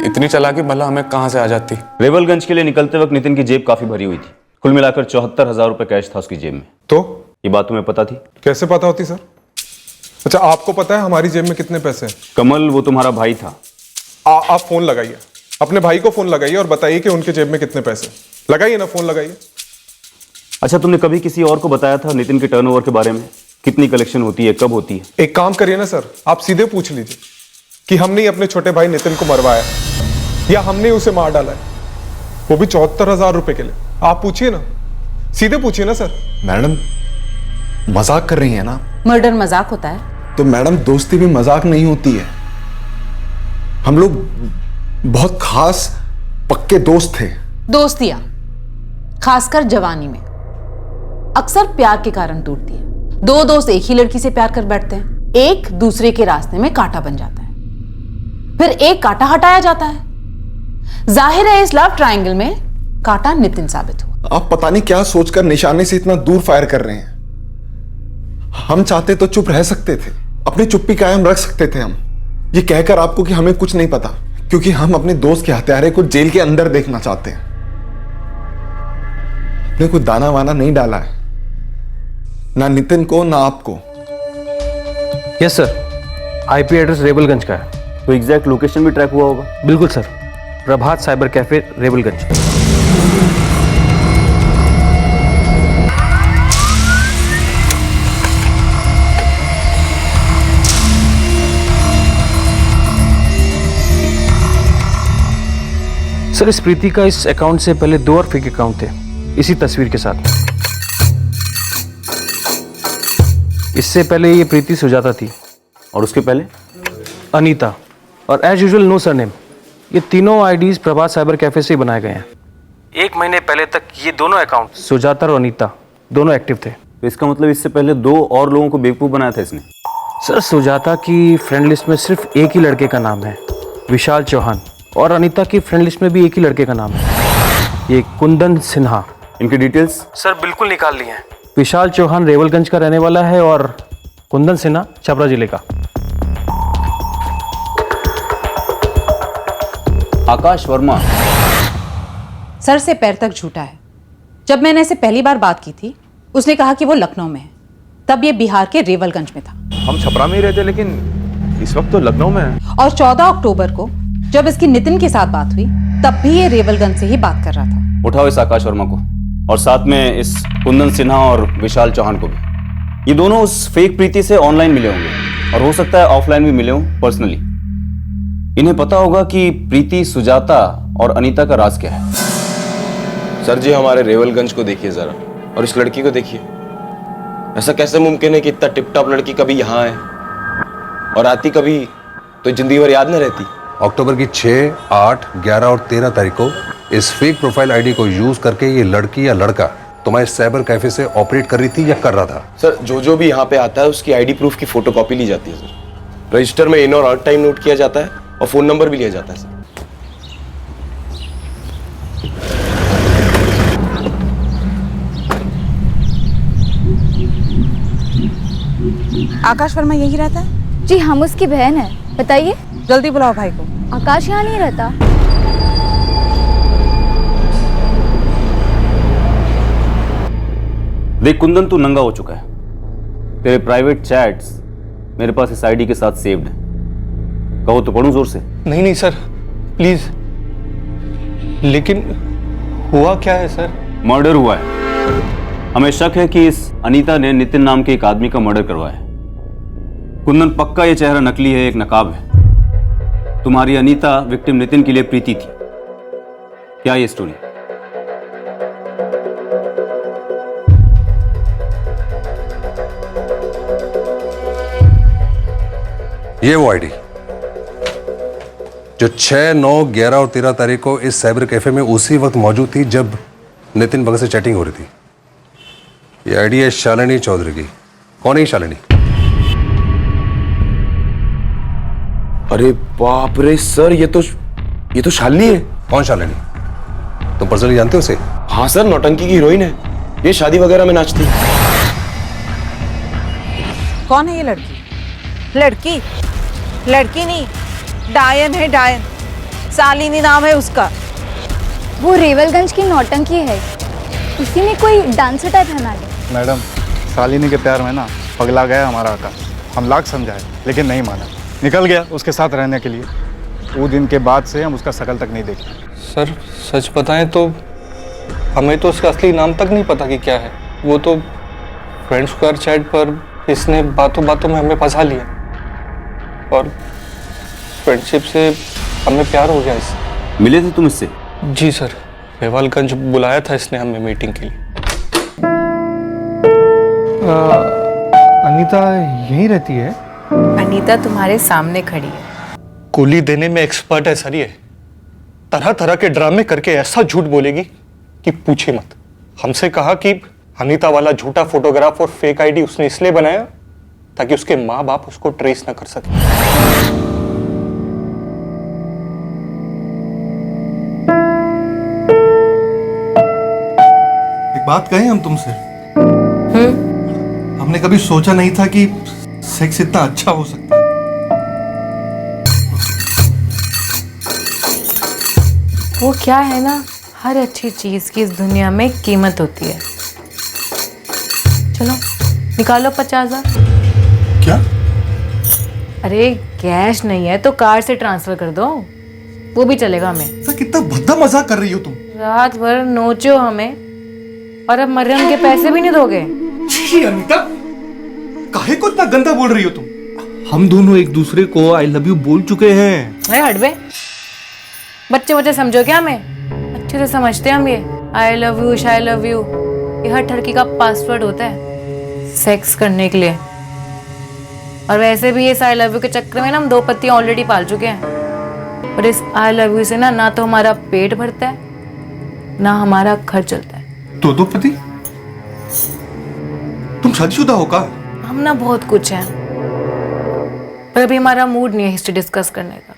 इतनी चालाकी भला हमें कहां से आ जाती? रेवलगंज के लिए निकलते वक्त नितिन की जेब काफी भरी हुई थी। कुल मिलाकर 74,000 रुपए कैश था उसकी जेब में। तो ये बात तुम्हें पता थी? कैसे पता होती सर? अच्छा, आपको पता है हमारी जेब में कितने पैसे हैं? कमल, वो तुम्हारा भाई था। आप फोन लगाइए, अपने भाई को फोन लगाइए और बताइए कि उनके जेब में कितने पैसे। लगाइए ना, फोन लगाइए। अच्छा, तुमने कभी किसी और को बताया था नितिन के टर्नओवर के बारे में? कितनी कलेक्शन होती है, कब होती है? एक काम करिए ना सर, आप सीधे पूछ लीजिए कि हमने ही अपने छोटे भाई नितिन को मरवाया या हमने उसे मार डाला है, वो भी 74,000 रुपए के लिए। आप पूछिए ना, सीधे पूछिए ना सर। मैडम, मजाक कर रही है ना? मर्डर मजाक होता है? तो मैडम, दोस्ती भी मजाक नहीं होती है। हम लोग बहुत खास पक्के दोस्त थे। दोस्तियां खासकर जवानी में अक्सर प्यार के कारण टूटती है। 2 दोस्त एक ही लड़की से प्यार कर बैठते हैं, एक दूसरे के रास्ते में कांटा बन जाता है, फिर एक कांटा हटाया जाता है। जाहिर है इस लव ट्रायंगल में कांटा नितिन साबित हुआ। आप पता नहीं क्या सोचकर निशाने से इतना दूर फायर कर रहे हैं। हम चाहते तो चुप रह सकते थे, अपनी चुप्पी कायम रख सकते थे हम, ये कहकर आपको कि हमें कुछ नहीं पता, क्योंकि हम अपने दोस्त के हत्यारे को जेल के अंदर देखना चाहते हैं। हमने कोई दाना वाना नहीं डाला है, ना नितिन को ना आपको। यस सर, आईपी एड्रेस रेवलगंज का है। तो एग्जैक्ट लोकेशन भी ट्रैक हुआ होगा? बिल्कुल सर, प्रभात साइबर कैफे, रेवलगंज। सर, इस प्रीति का इस अकाउंट से पहले 2 और फेक अकाउंट थे, इसी तस्वीर के साथ। इससे पहले ये प्रीति सुजाता थी, और उसके पहले अनीता, और एज यूजुअल नो सरनेम। ये तीनों आईडीज प्रभात साइबर कैफे से ही बनाए गए हैं। 1 महीने पहले तक ये दोनों अकाउंट, सुजाता और अनीता, दोनों एक्टिव थे। तो इसका मतलब इससे पहले 2 और लोगों को बेवकूफ बनाया था इसने? सर, सुजाता की फ्रेंड लिस्ट में सिर्फ एक ही लड़के का नाम है, विशाल चौहान, और अनीता की फ्रेंड लिस्ट में भी एक ही लड़के का नाम है, ये कुंदन सिन्हा। इनकी डिटेल्स सर बिल्कुल निकाल ली हैं। विशाल चौहान रेवलगंज का रहने वाला है और कुंदन सिन्हा छपरा जिले का। आकाश वर्मा सर से पैर तक झूठा है। जब मैंने इसे पहली बार बात की थी, उसने कहा कि वो लखनऊ में है, तब ये बिहार के रेवलगंज में था। हम छपरा में ही रहते, लेकिन इस वक्त तो लखनऊ में है। और 14 अक्टूबर को जब इसकी नितिन के साथ बात हुई तब भी ये रेवलगंज से ही बात कर रहा था। उठाओ इस आकाश वर्मा को और साथ में इस कुंदन सिन्हा और विशाल चौहान को भी। ये दोनों उस फेक प्रीति से ऑनलाइन मिले होंगे और हो सकता है ऑफलाइन भी मिले हों पर्सनली। इन्हें पता होगा कि प्रीति, सुजाता और अनीता का राज क्या है। सर जी, हमारे रेवलगंज को देखिए जरा, और इस लड़की को देखिए। ऐसा कैसे मुमकिन है कि इतना टिप टॉप लड़की कभी यहाँ आए और आती कभी तो जिंदगी भर याद न रहती। अक्टूबर की 6, 8, 11 और 13 तारीख को इस फेक प्रोफाइल आईडी को यूज करके ये लड़की या लड़का तुम्हारे साइबर कैफे से ऑपरेट कर रही थी या कर रहा था? सर, जो भी यहाँ पे आता है उसकी आईडी प्रूफ की फोटोकॉपी ली जाती है सर। रजिस्टर में इन और आउट टाइम नोट किया जाता है और फोन नंबर भी लिया जाता है सर। आकाश वर्मा यही रहता है? जी, हम उसकी बहन है। बताइए। जल्दी बुलाओ भाई को। आकाश यहाँ नहीं रहता। देख कुंदन, तू नंगा हो चुका है। तेरे प्राइवेट चैट्स मेरे पास इस आईडी के साथ सेव्ड है। कहो तो पढ़ूं जोर से? नहीं नहीं सर, प्लीज। लेकिन हुआ क्या है सर? मर्डर हुआ है। हमें शक है कि इस अनीता ने नितिन नाम के एक आदमी का मर्डर करवाया है। कुंदन, पक्का ये चेहरा नकली है, एक नकाब है। तुम्हारी अनीता विक्टिम नितिन के लिए प्रीति थी। क्या ये स्टोरी? ये वो आईडी जो 6, 9, 11 और 13 तारीख को इस साइबर कैफे में उसी वक्त मौजूद थी जब नितिन भगत से चैटिंग हो रही थी। ये आईडी है शालिनी चौधरी की। कौन है शालिनी? अरे बाप रे सर, ये तो शालिनी है। कौन शालिनी? तुम पर्सनली जानते हो उसे? हाँ सर, नौटंकी की हीरोइन है। ये शादी वगैरह में नाचती। कौन है ये लड़की? लड़की? लड़की नहीं, डायन है, डायन। शालिनी नाम है उसका। वो रेवलगंज की नौटंकी है। उसी में कोई डांसर टाइप है मैडम। मैडम, शालिनी के प्यार में ना पगला गया हमारा आकाश। हम लाख समझाए लेकिन नहीं माना, निकल गया उसके साथ रहने के लिए। वो दिन के बाद से हम उसका शकल तक नहीं देखे। सर सच बताएं तो हमें तो उसका असली नाम तक नहीं पता कि क्या है। वो तो फ्रेंड स्क्वायर चैट पर इसने बातों बातों में हमें फंसा लिया और फ्रेंडशिप से हमें प्यार हो गया इससे। मिले थे तुम इससे? जी सर, रेवालगंज बुलाया था इसने हमें मीटिंग के लिए। अनीता यहीं रहती है? अनीता तुम्हारे सामने खड़ी है। कुली देने में एक्सपर्ट है सर। ये तरह तरह के ड्रामे करके ऐसा झूठ बोलेगी कि पूछे मत। हमसे कहा कि अनीता वाला झूठा फोटोग्राफ और फेक आईडी उसने इसलिए बनाया ताकि उसके माँ बाप उसको ट्रेस ना कर सके। एक बात कहें हम तुमसे? हमने कभी सोचा नहीं था कि सेक्स इतना अच्छा हो सकता है। वो क्या है ना, हर अच्छी चीज की इस दुनिया में कीमत होती है। चलो निकालो 50,000। क्या? अरे कैश नहीं है तो कार्ड से ट्रांसफर कर दो, वो भी चलेगा हमें। सर, कितना भद्दा मजाक कर रही हो तुम। रात भर नोचो हमें और अब मरियम के पैसे भी नहीं दोगे। अनीता, काहे को इतना गंदा बोल रही हो तुम? हम दोनों एक दूसरे को आई लव यू बोल चुके हैं। अरे हट बे, बच्चे बच्चे समझो क्या हमें? अच्छे से समझते हैं हम ये आई लव यू, शाई लव यू। ये हर ठरकी का पासवर्ड होता है सेक्स करने के लिए। और वैसे भी इस आई लव यू के चक्कर में ना हम 2 पत्तियां ऑलरेडी पाल चुके हैं। और इस आई लव यू से ना तो हमारा पेट भरता है ना हमारा घर चलता है। 2 पति? तुम शादीशुदा हो का? हम ना बहुत कुछ हैं, पर अभी हमारा मूड नहीं है हिस्ट्री डिस्कस करने का।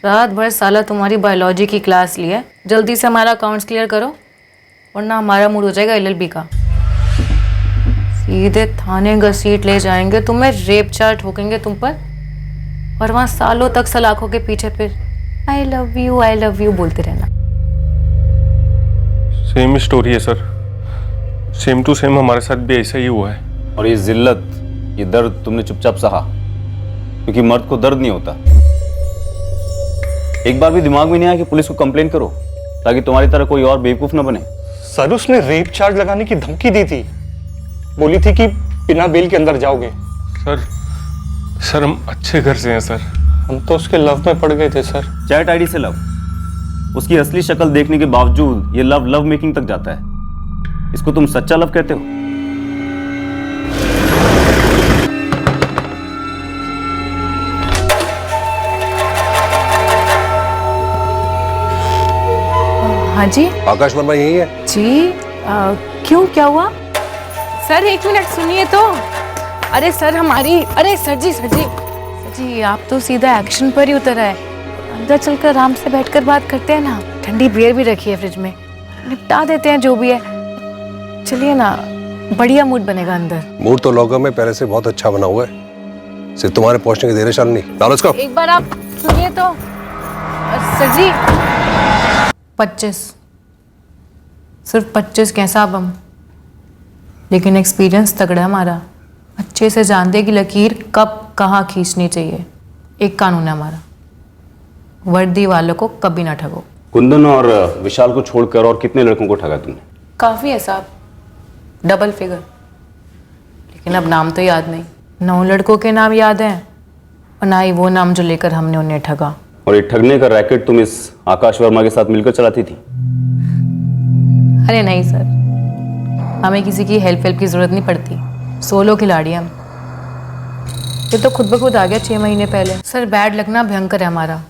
रात भर साला तुम्हारी बायोलॉजी की क्लास ली है। जल्दी से हमारा अकाउंट्स क्लियर करो वरना हमारा मूड हो जाएगा LLB का। सीधे थाने घसीट ले जाएंगे तुम्हें, रेप चार्ज ठोकेंगे तुम पर और वहां सालों तक सलाखों के पीछे फिर आई लव यू बोलते रहना। सेम स्टोरी है सर, सेम टू सेम हमारे साथ भी ऐसा ही हुआ है। और ये जिल्लत, ये दर्द तुमने चुपचाप सहा क्योंकि मर्द को दर्द नहीं होता। एक बार भी दिमाग में नहीं आया कि पुलिस को कंप्लेन करो, ताकि तुम्हारी तरह कोई और बेवकूफ न बने? सर उसने रेप चार्ज लगाने की धमकी दी थी, बोली थी कि बिना बेल के अंदर जाओगे। सर हम अच्छे घर से हैं सर। हम तो उसके लव में पड़ गए थे सर। चैट आईडी से लव? उसकी असली शक्ल देखने के बावजूद ये लव मेकिंग तक जाता है। इसको तुम सच्चा लव कहते हो? हाँ जी। आकाश वर्मा यही है जी। क्यों, क्या हुआ? सर 1 मिनट सुनिए तो। अरे सर अरे सर जी आप तो सीधा एक्शन पर ही उतर आए। अंदर चलकर आराम से बैठकर बात करते हैं ना। ठंडी बियर भी रखी है फ्रिज में, निपटा देते हैं जो भी है। चलिए ना, बढ़िया मूड बनेगा अंदर। मूड तो लॉकर में पहले से बहुत अच्छा बना हुआ है, सिर्फ तुम्हारे पहुंचने की देर है शालिनी। डालो इसको। एक बार आप सुनिए तो। सर जी 25, सिर्फ 25 कैसा अब हम, लेकिन एक्सपीरियंस तगड़ा है हमारा। अच्छे से जानते कि लकीर कब कहाँ खींचनी चाहिए। एक कानून है हमारा, वर्दी वालों को कभी ना ठगो। कुंदन और विशाल को छोड़कर और कितने लड़कों को ठगा तुमने? काफ़ी है साहब, डबल फिगर। लेकिन अब नाम तो याद नहीं। 9 लड़कों के नाम याद हैं और ना ही वो नाम जो लेकर हमने उन्हें ठगा। और ये ठगने का रैकेट तुम इस आकाश वर्मा के साथ मिलकर चलाती थी? अरे नहीं सर, हमें किसी की हेल्प की जरूरत नहीं पड़ती। सोलो खिलाड़ी हम। ये तो खुद ब खुद आ गया 6 महीने पहले। सर बैड लगना भयंकर है हमारा।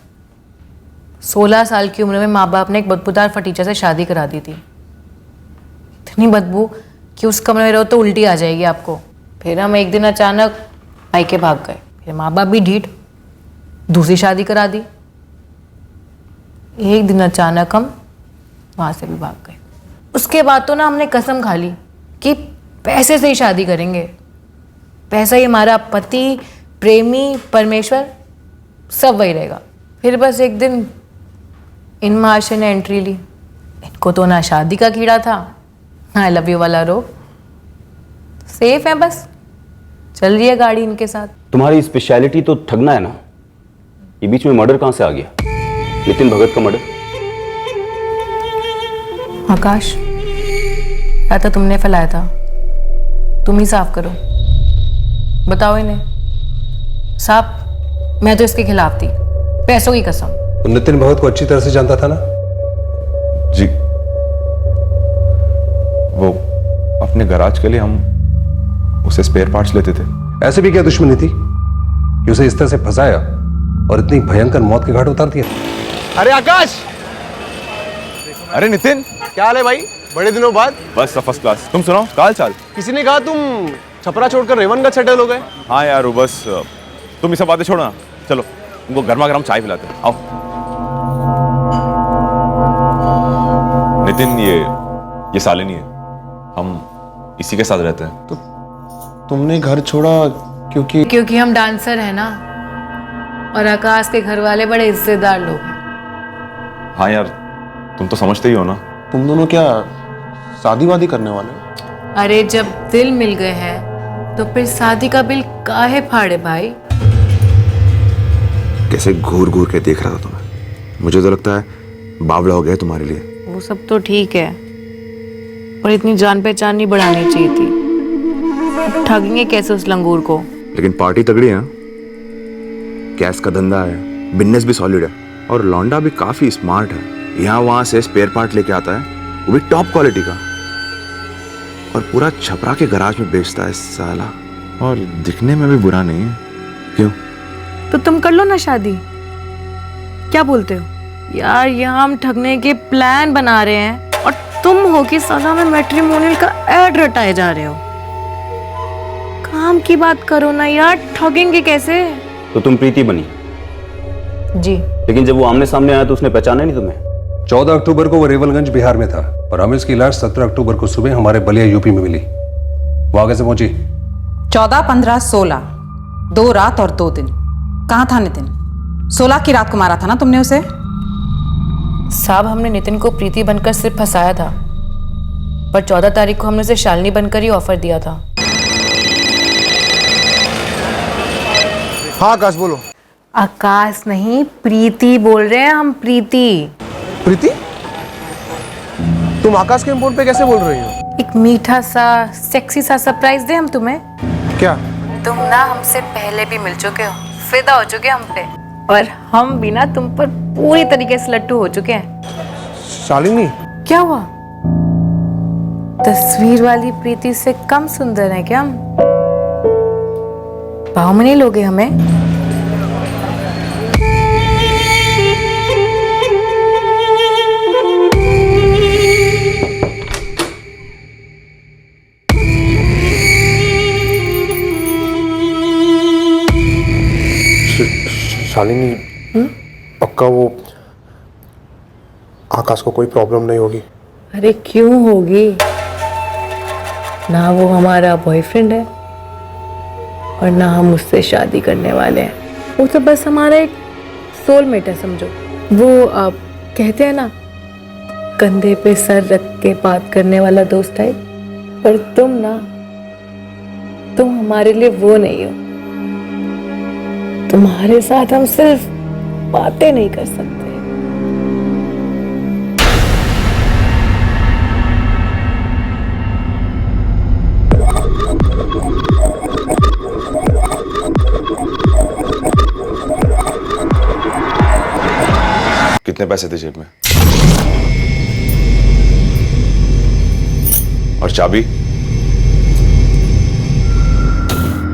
16 साल की उम्र में माँ बाप ने एक बदबूदार फटीचर से शादी करा दी थी। इतनी बदबू कि उस कमरे में रहो तो उल्टी आ जाएगी आपको। फिर हम एक दिन अचानक मायके भाग गए। फिर माँ बाप भी ढीठ, दूसरी शादी करा दी। एक दिन अचानक हम वहाँ से भी भाग गए। उसके बाद तो ना हमने कसम खा ली कि पैसे से ही शादी करेंगे। पैसा ही हमारा पति, प्रेमी, परमेश्वर सब वही रहेगा। फिर बस एक दिन इन महाशय ने एंट्री ली। इनको तो ना शादी का कीड़ा था, ना लव यू वाला रोग। सेफ है, बस चल रही है गाड़ी इनके साथ। तुम्हारी स्पेशलिटी तो ठगना है ना। ये बीच में मर्डर कहाँ से आ गया? नितिन भगत का मर्डर? आकाश, या तो तुमने फैलाया था, तुम ही साफ करो। बताओ इन्हें। साहब मैं तो इसके खिलाफ थी, पैसों की कसम। तो नितिन भगत को अच्छी तरह से जानता था ना? जी, वो अपने गैराज के लिए हम उसे स्पेयर पार्ट्स लेते थे। ऐसे भी क्या दुश्मनी थी कि उसे इस तरह से फंसाया और इतनी भयंकर मौत के घाट उतार दिया? अरे आकाश! अरे नितिन, क्या हाल है भाई? बड़े दिनों बाद। बस फर्स्ट क्लास। तुम सुनाओ, क्या हाल चाल? किसी ने कहा तुम छपरा छोड़कर रेवनगढ़ सेटल हो गए। हाँ यार, वो बस तुम ये सब बातें छोड़ो ना, चलो उनको गर्मा गर्म चाय पिलाते हैं। आओ। नितिन, ये शालिनी है, हम इसी के साथ रहते हैं। तो तुमने घर छोड़ा क्योंकि हम डांसर हैं ना, और आकाश के घर वाले बड़े इज्जतदार लोग हैं। हाँ यार, तुम तो समझते ही हो ना। तुम दोनों क्या शादी वादी करने वाले? अरे जब दिल मिल गए हैं तो फिर शादी का बिल काहे फाड़े भाई? कैसे घूर घूर के देख रहा था तुम्हें। मुझे तो लगता है बावला हो गया तुम्हारे लिए। वो सब तो ठीक है, पर इतनी जान पहचान नहीं बढ़ानी चाहिए थी। ठगेंगे कैसे उस लंगूर को? लेकिन पार्टी तगड़ी है, कैश का धंधा है, बिजनेस भी सॉलिड है, और लौंडा भी काफी स्मार्ट है। यहाँ वहां से स्पेयर पार्ट लेके आता है, वो भी टॉप क्वालिटी का, और पूरा छपरा के गराज में बेचता है साला। और दिखने में भी बुरा नहीं है। क्यों? तो तुम कर लो ना शादी, क्या बोलते हो? यार यहाँ हम ठगने के प्लान बना रहे हैं और तुम हो कि सजा में मैट्रिमोनियल का ऐड रटाए जा रहे हो। काम की बात करो ना यार, ठगेंगे कैसे? तो तुम प्रीति बनी जी, लेकिन जब वो आमने सामने आया तो उसने पहचाना नहीं तुम्हें? 14 अक्टूबर को वो रेवलगंज बिहार में था और हमें इसकी लाश 17 अक्टूबर को सुबह हमारे बलिया यूपी में मिली। वो आगे से पहुंची। 14, 15, 16 2 रात और 2 दिन। कहाँ था नितिन? 16 की रात को मारा था ना तुमने उसे? साहब हमने नितिन को प्रीति बनकर सिर्फ फंसाया था, पर 14 तारीख को हमने उसे शालिनी बनकर ही ऑफर दिया था। हाँ आकाश बोलो। आकाश नहीं, प्रीति बोल रहे हैं हम, प्रीति। प्रीति, तुम आकाश के फोन पे कैसे बोल रही हो? एक मीठा सा सेक्सी सा सरप्राइज दे हम तुम्हें। क्या? तुम ना हमसे पहले भी मिल चुके हो, फिदा हो चुके हम पे, और हम भी ना तुम पर पूरी तरीके से लट्टू हो चुके हैं। शालिनी, क्या हुआ? तस्वीर वाली प्रीति से कम सुंदर है क्या हम? पाँव में नहीं लोगे हमें? शालिनी, पक्का वो आकाश को कोई प्रॉब्लम नहीं होगी? अरे क्यों होगी? ना वो हमारा बॉयफ्रेंड है और ना हम उससे शादी करने वाले हैं। वो तो बस हमारा एक सोलमेट है समझो। वो आप कहते हैं ना, कंधे पे सर रख के बात करने वाला दोस्त है। पर तुम हमारे लिए वो नहीं हो। तुम्हारे साथ हम सिर्फ बातें नहीं कर सकते। कितने पैसे थे जेब में? और चाबी?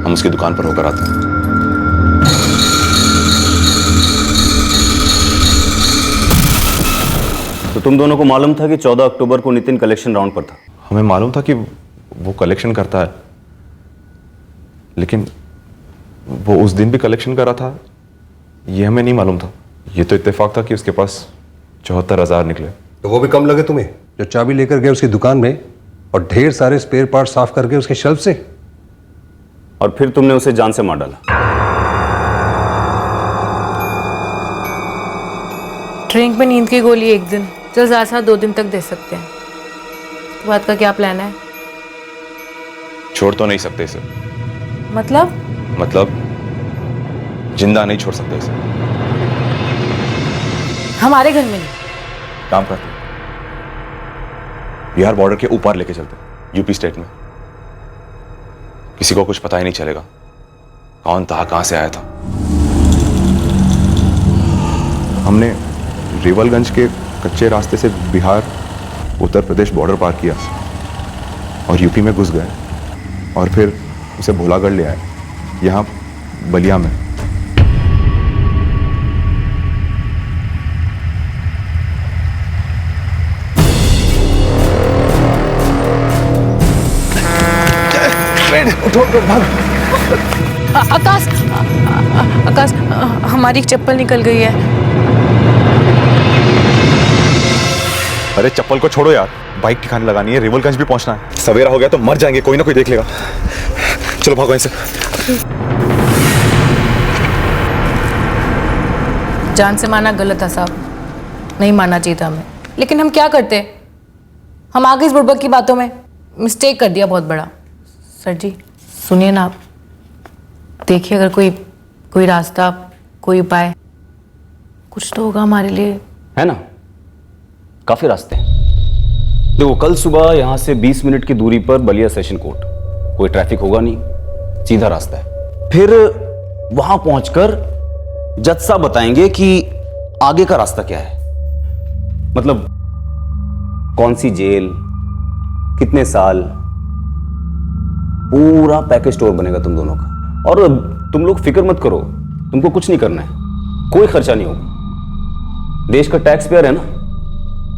हम उसकी दुकान पर होकर आते हैं। तो तुम दोनों को मालूम था कि 14 अक्टूबर को नितिन कलेक्शन राउंड पर था? हमें मालूम था कि वो कलेक्शन करता है, लेकिन वो उस दिन भी कलेक्शन कर रहा था, ये हमें नहीं मालूम था। ये तो इत्तेफाक था कि उसके पास 74,000 निकले। तो वो भी कम लगे तुम्हें, जो चाबी लेकर गए उसकी दुकान में और ढेर सारे स्पेयर पार्ट साफ करके उसके शेल्फ से? और फिर तुमने उसे जान से मार डाला। ड्रिंक में नींद की गोली एक दिन, चल ज्यादा 2 दिन तक दे सकते हैं। तो बात का क्या प्लान है? छोड़ तो नहीं सकते इसे। मतलब जिंदा नहीं छोड़ सकते इसे। हमारे घर में नहीं। काम करते, बिहार बॉर्डर के ऊपर लेके चलते, यूपी स्टेट में। किसी को कुछ पता ही नहीं चलेगा कौन था, कहां से आया था। हमने रेवलगंज के कच्चे रास्ते से बिहार उत्तर प्रदेश बॉर्डर पार किया और यूपी में घुस गए, और फिर उसे भोलागढ़ ले आए, यहां बलिया में। आकाश, हमारी चप्पल निकल गई है। अरे चप्पल को छोड़ो यार, बाइक ठिकाने लगानी है, रेवलगंज भी पहुंचना है। सवेरा हो गया तो मर जाएंगे, कोई ना कोई देख लेगा। चलो भागो इनसे। जान से मारना गलत था साहब, नहीं मारना चाहिए था हमें। लेकिन हम क्या करते, हम आगे इस बुड़बक की बातों में मिस्टेक कर दिया बहुत बड़ा। सर जी सुनिए ना, आप देखिए अगर कोई रास्ता, कोई उपाय, कुछ तो होगा हमारे लिए। है ना, काफी रास्ते हैं। देखो, कल सुबह यहां से 20 मिनट की दूरी पर बलिया सेशन कोर्ट, कोई ट्रैफिक होगा नहीं, सीधा रास्ता है। फिर वहां पहुंचकर जज साहब बताएंगे कि आगे का रास्ता क्या है, मतलब कौन सी जेल, कितने साल, पूरा पैकेज स्टोर बनेगा तुम दोनों का। और तुम लोग फिक्र मत करो, तुमको कुछ नहीं करना है, कोई खर्चा नहीं होगा। देश का टैक्स पेयर है ना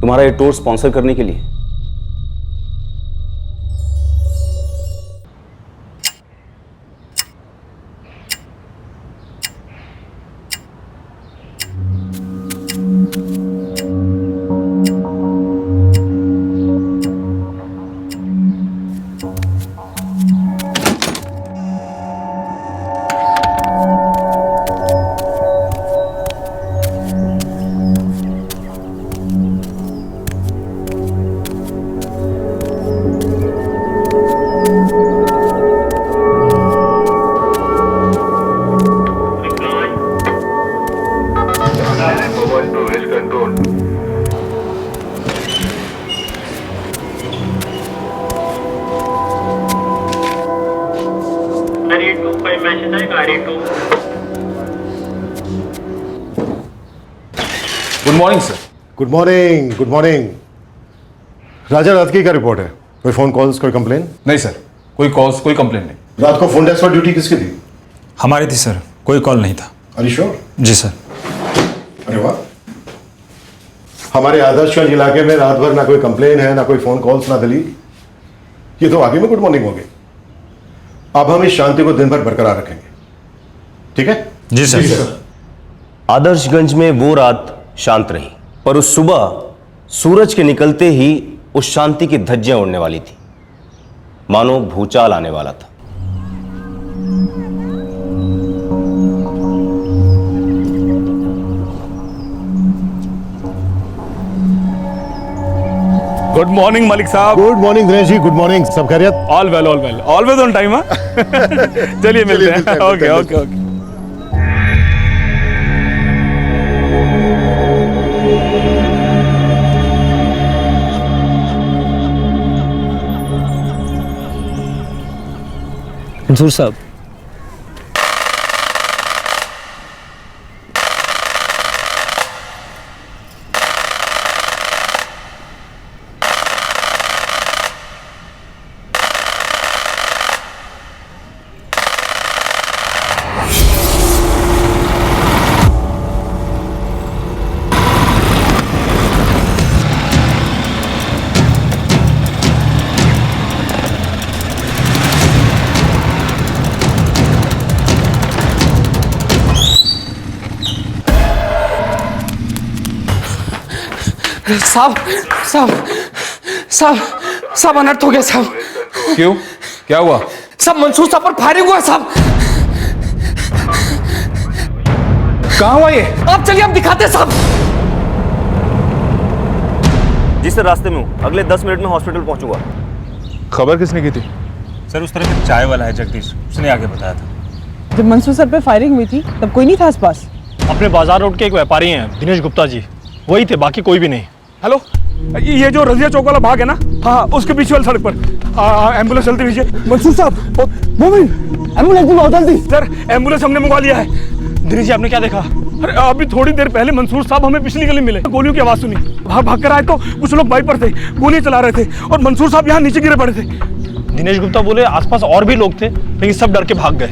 तुम्हारा ये टूर स्पॉन्सर करने के लिए। Good morning sir. Good morning, good morning. राजा राजगी का रिपोर्ट है। कोई फोन कॉल्स, कोई कंप्लेन? नहीं सर, कोई कॉल्स, कोई कंप्लेन नहीं। रात को फोन डेस्क पर ड्यूटी किसकी थी? हमारी थी सर, कोई कॉल नहीं था। Are you sure? जी सर। अरे वाह, हमारे आदर्शगंज इलाके में रात भर ना कोई कंप्लेन है, ना कोई फोन कॉल्स, ना दलील। ये तो आगे में गुड मॉर्निंग हो गई। अब हम इस शांति को दिन भर बरकरार रखेंगे, ठीक है? जी सर। आदर्शगंज में वो रात शांत रही, पर उस सुबह सूरज के निकलते ही उस शांति की धज्जियां उड़ने वाली थी, मानो भूचाल आने वाला था। गुड मॉर्निंग मलिक साहब। Good morning Dinesh ji, good morning. सब खैरियत? All well, always on time. चलिए मिलते हैं। Okay okay okay. मंसूर साहब, साहब साहब साहब साहब अनर्थ हो गया साहब। क्यों, क्या हुआ? सब मंसूर साहब पर फायरिंग हुआ साहब। कहाँ हुआ ये? आप चलिए, हम दिखाते हैं साहब। जी सर, रास्ते में हूँ, अगले 10 मिनट में हॉस्पिटल पहुंचूंगा। खबर किसने की थी? सर उस तरफ एक चाय वाला है जगदीश, उसने आगे बताया था। जब मंसूर सर पे फायरिंग हुई थी तब कोई नहीं था आसपास? अपने बाजार रोड के एक व्यापारी हैं, दिनेश गुप्ता जी, वही थे, बाकी कोई भी नहीं। हेलो, ये जो रजिया चौक वाला भाग है ना, हाँ उसके बीच वाली सड़क पर एम्बुलेंस चलती हुई। मंसूर साहब, एम्बुलेंस में बहुत जल्दी। सर एम्बुलेंस हमने मंगवा लिया है। दिनेश जी, आपने क्या देखा? अरे अभी थोड़ी देर पहले मंसूर साहब हमें पिछली गली मिले, गोलियों की आवाज सुनी, भाग कर आए तो कुछ लोग बाइक पर थे, गोली चला रहे थे और मंसूर साहब यहाँ नीचे गिरे पड़े थे। दिनेश गुप्ता बोले आसपास और भी लोग थे, लेकिन सब डर के भाग गए।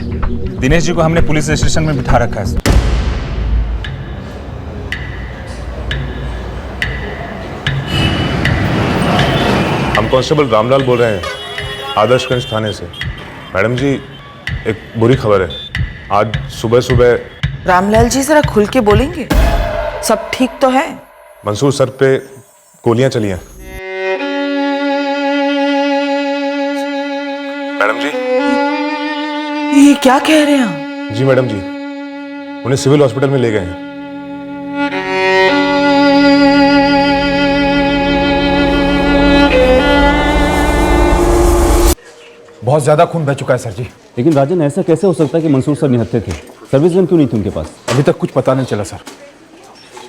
दिनेश जी को हमने पुलिस स्टेशन में बिठा रखा है। हम कांस्टेबल रामलाल बोल रहे हैं, आदर्शगंज थाने से। मैडम जी, एक बुरी खबर है। आज सुबह सुबह रामलाल जी जरा खुल के बोलेंगे? सब ठीक तो है? मंसूर सर पे गोलियां चली हैं। मैडम जी। ये क्या कह रहे हैं? जी मैडम जी, उन्हें सिविल हॉस्पिटल में ले गए हैं। बहुत ज्यादा खून बह चुका है सर जी। लेकिन राजन, ऐसा कैसे हो सकता है कि मंसूर सर निहत्थे थे? सर्विस गन क्यों नहीं थी उनके पास? अभी तक कुछ पता नहीं चला सर।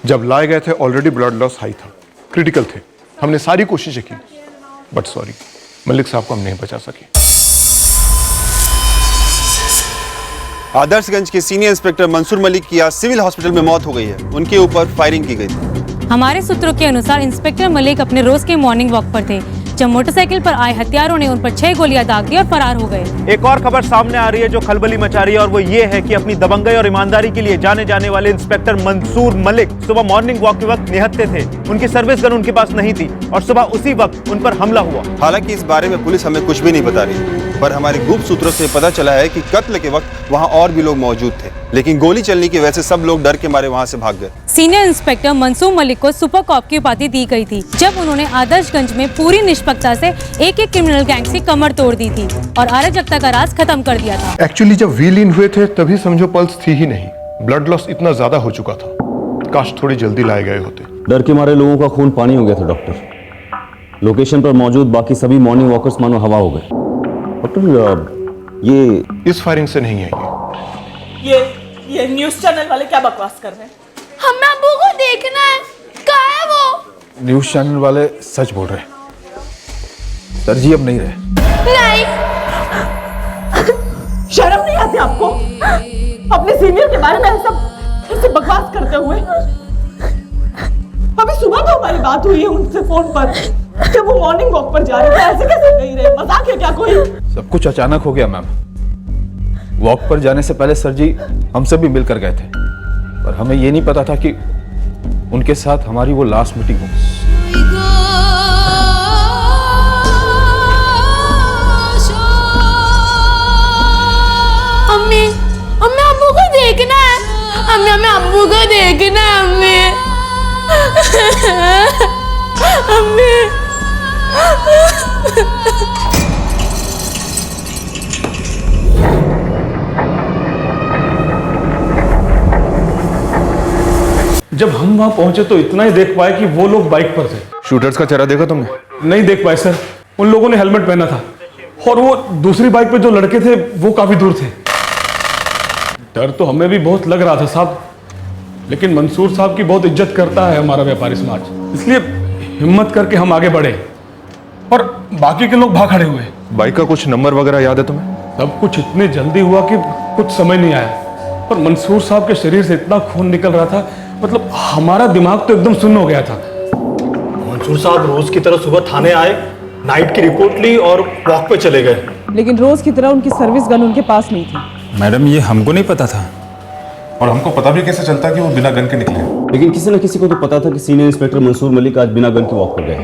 जब लाए गए थे ऑलरेडी ब्लड लॉस हाई था, क्रिटिकल थे। हमने सारी कोशिशें की, बट सॉरी, मलिक साहब को हम नहीं बचा सके। आदर्शगंज के सीनियर इंस्पेक्टर मंसूर मलिक की आज सिविल हॉस्पिटल में मौत हो गई है। उनके ऊपर फायरिंग की गई थी। हमारे सूत्रों के अनुसार इंस्पेक्टर मलिक अपने रोज के मॉर्निंग वॉक पर थे जब मोटरसाइकिल पर आए हत्यारों ने उन पर 6 गोलियां दाग दी और फरार हो गए। एक और खबर सामने आ रही है जो खलबली मचा रही है, और वो ये है कि अपनी दबंगई और ईमानदारी के लिए जाने जाने वाले इंस्पेक्टर मंसूर मलिक सुबह मॉर्निंग वॉक के वक्त निहत्थे थे। उनकी सर्विस गन उनके पास नहीं थी और सुबह उसी वक्त उन पर हमला हुआ। हालांकि इस बारे में पुलिस हमें कुछ भी नहीं बता रही, पर हमारे गुप्त सूत्रों से पता चला है कि कत्ल के वक्त वहाँ और भी लोग मौजूद थे, लेकिन गोली चलने की वजह से सब लोग डर के मारे वहाँ से भाग गए। सीनियर इंस्पेक्टर मंसूर मलिक को सुपर कॉप की उपाधि दी गई थी जब उन्होंने आदर्शगंज में पूरी निष्पक्षता से एक क्रिमिनल गैंग की कमर तोड़ दी थी और अराजकता का राज खत्म कर दिया था। एक्चुअली जब व्हील इन हुए थे तभी समझो पल्स थी ही नहीं, ब्लड लॉस इतना ज्यादा हो चुका था। काश थोड़ी जल्दी लाए गए होते। डर के मारे लोगों का खून पानी हो गया था डॉक्टर। लोकेशन पर मौजूद बाकी सभी मॉर्निंग वॉकर्स मानो हवा हो गए। डॉक्टर, ये इस फायरिंग से नहीं है ये न्यूज़ चैनल वाले क्या बकवास कर रहे हैं? हमें अब्बू को देखना है। कहाँ है वो? न्यूज चैनल वाले सच बोल रहे हैं सर जी, अब नहीं रहे। नहीं, शर्म नहीं आती आपको? सीनियर के बारे में ऐसे बकवास करते हुए। अभी सुबह तो हमारी बात हुई है उनसे फोन पर कि वो मॉर्निंग वॉक पर जा रहे थे। ऐसे कैसे नहीं रहे? मजाक है क्या कोई? सब कुछ अचानक हो गया मैम। वॉक पर जाने से पहले सर जी हमसे भी मिलकर गए थे, पर हमें ये नहीं पता था कि उनके साथ हमारी वो लास्ट मीटिंग हो। अम्मी, अम्मी अब्बू को देखना है। अम्मी, हमें अब्बू को देखना है अम्मी। अम्मी। जब हम वहां पहुंचे तो इतना ही देख पाए कि वो लोग बाइक पर थे। शूटर्स का चेहरा देखा तुमने? नहीं देख पाए सर। उन लोगों ने हेलमेट पहना था और वो दूसरी बाइक पे जो लड़के थे वो काफी दूर थे। डर तो हमें भी बहुत लग रहा था साहब, लेकिन मंसूर साहब की बहुत इज्जत करता है हमारा व्यापारी समाज, इसलिए हिम्मत करके हम आगे बढ़े और बाकी के लोग भाग खड़े हुए। बाइक का कुछ नंबर वगैरह याद है तुम्हें? सब कुछ इतने जल्दी हुआ कि कुछ समझ नहीं आया, पर मंसूर साहब के शरीर से इतना खून निकल रहा था, मतलब हमारा दिमाग तो एकदम सुन्न हो गया था। मंसूर साहब रोज की तरह सुबह थाने आए, नाइट की रिपोर्ट ली और वॉक पे चले गए। लेकिन रोज की तरह उनकी सर्विस गन उनके पास नहीं थी। मैडम ये हमको नहीं पता था। और हमको पता भी कैसे चलता कि वो बिना गन के निकले? लेकिन किसी न किसी को तो पता था कि सीनियर इंस्पेक्टर मंसूर मलिक आज बिना गन के वॉक पर गए।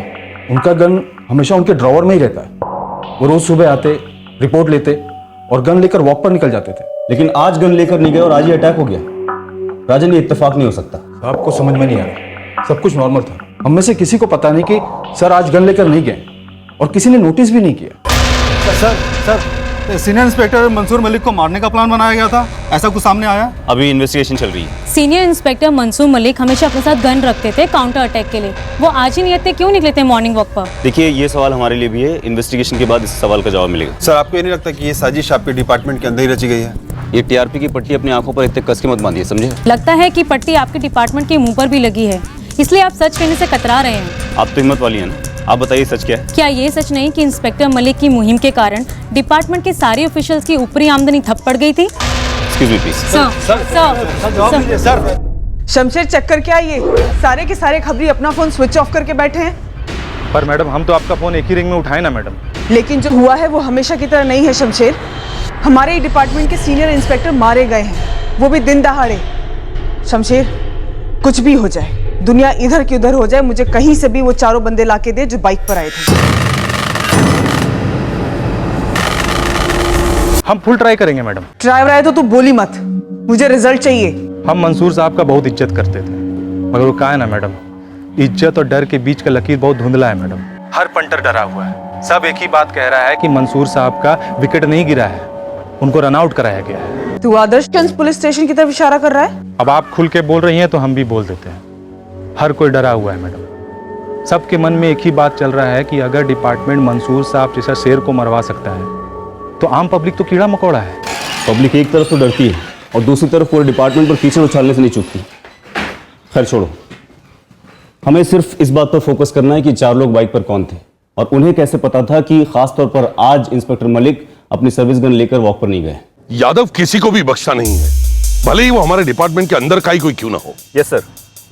उनका गन हमेशा उनके ड्रॉवर में ही रहता है। वो रोज सुबह आते, रिपोर्ट लेते और गन लेकर वॉक पर निकल जाते थे। लेकिन आज गन लेकर नहीं गए और आज ही अटैक हो गया। राजन, ये इत्तेफाक नहीं हो सकता। आपको समझ में नहीं आ रहा, सब कुछ नॉर्मल था। हम में से किसी को पता नहीं कि सर आज गन लेकर नहीं गए और किसी ने नोटिस भी नहीं किया। Sir senior inspector Mansoor Malik को मारने का प्लान बनाया गया था, ऐसा कुछ सामने आया? अभी इन्वेस्टिगेशन चल रही है। सीनियर इंस्पेक्टर मंसूर मलिक हमेशा अपने साथ गन रखते थे काउंटर अटैक के लिए। वो आज ही नहीं आते, क्यों निकले थे मॉर्निंग वॉक पर? देखिए, ये सवाल हमारे लिए भी है। इन्वेस्टिगेशन के बाद इस सवाल का जवाब मिलेगा। सर, आपको ये नहीं लगता कि ये साजिश आपके डिपार्टमेंट के अंदर ही रची गई है? ये टीआरपी की पट्टी अपनी आंखों पर इतने कस के मत बांधिए, समझे? लगता है कि पट्टी आपके डिपार्टमेंट के मुंह पर भी लगी है, इसलिए आप सच कहने से कतरा रहे हैं। आप तो हिम्मत वाली है ना। आप बताइए सच क्या है? क्या ये सच नहीं कि इंस्पेक्टर मलिक की मुहिम के कारण डिपार्टमेंट के सारे ऑफिशियल्स की ऊपरी आमदनी ठप पड़ गई थी? Excuse me please. Sir Shamsher, चक्कर क्या ये? सारे के सारे खबरी अपना फोन स्विच ऑफ करके बैठे हैं। पर मैडम, हम तो आपका फोन एक ही रिंग में उठाए ना मैडम। लेकिन जो हुआ है वो हमेशा की तरह नहीं है शमशेर। हमारे ही डिपार्टमेंट के सीनियर इंस्पेक्टर मारे गए हैं, वो भी दिन दहाड़े। शमशेर, कुछ भी हो जाए, दुनिया इधर की उधर हो जाए, मुझे कहीं से भी वो चारों बंदे लाके दे जो बाइक पर आए थे। हम फुल ट्राई करेंगे मैडम। ड्राइवर आए तो तू बोली मत, मुझे रिजल्ट चाहिए। हम मंसूर साहब का बहुत इज्जत करते थे, मगर वो कहा है ना मैडम, इज्जत और डर के बीच का लकीर बहुत धुंधला है मैडम। हर पंटर डरा हुआ है, सब एक ही बात कह रहा है कि मंसूर साहब का विकेट नहीं गिरा है, उनको रन आउट कराया गया है। तू आदर्शगंज पुलिस स्टेशन की तरफ इशारा कर रहा है? अब आप खुल के बोल रही हैं तो हम भी बोल देते हैं। हर कोई डरा हुआ है मैडम। सबके मन में एक ही बात चल रहा है कि अगर डिपार्टमेंट मंसूर साहब जैसा शेर को मरवा सकता है तो आम पब्लिक तो कीड़ा मकोड़ा है। पब्लिक एक तरफ तो डरती है और दूसरी तरफ पूरे डिपार्टमेंट पर कीचड़ उछालने से नहीं चूकती। खैर छोड़ो, हमें सिर्फ इस बात पर फोकस करना है कि चार लोग बाइक पर कौन थे और उन्हें कैसे पता था कि खासतौर पर आज इंस्पेक्टर मलिक अपनी सर्विस गन लेकर वॉक पर नहीं गए। यादव किसी को भी बख्शा नहीं है, भले ही वो हमारे डिपार्टमेंट के अंदर का ही कोई क्यों ना हो। Yes sir.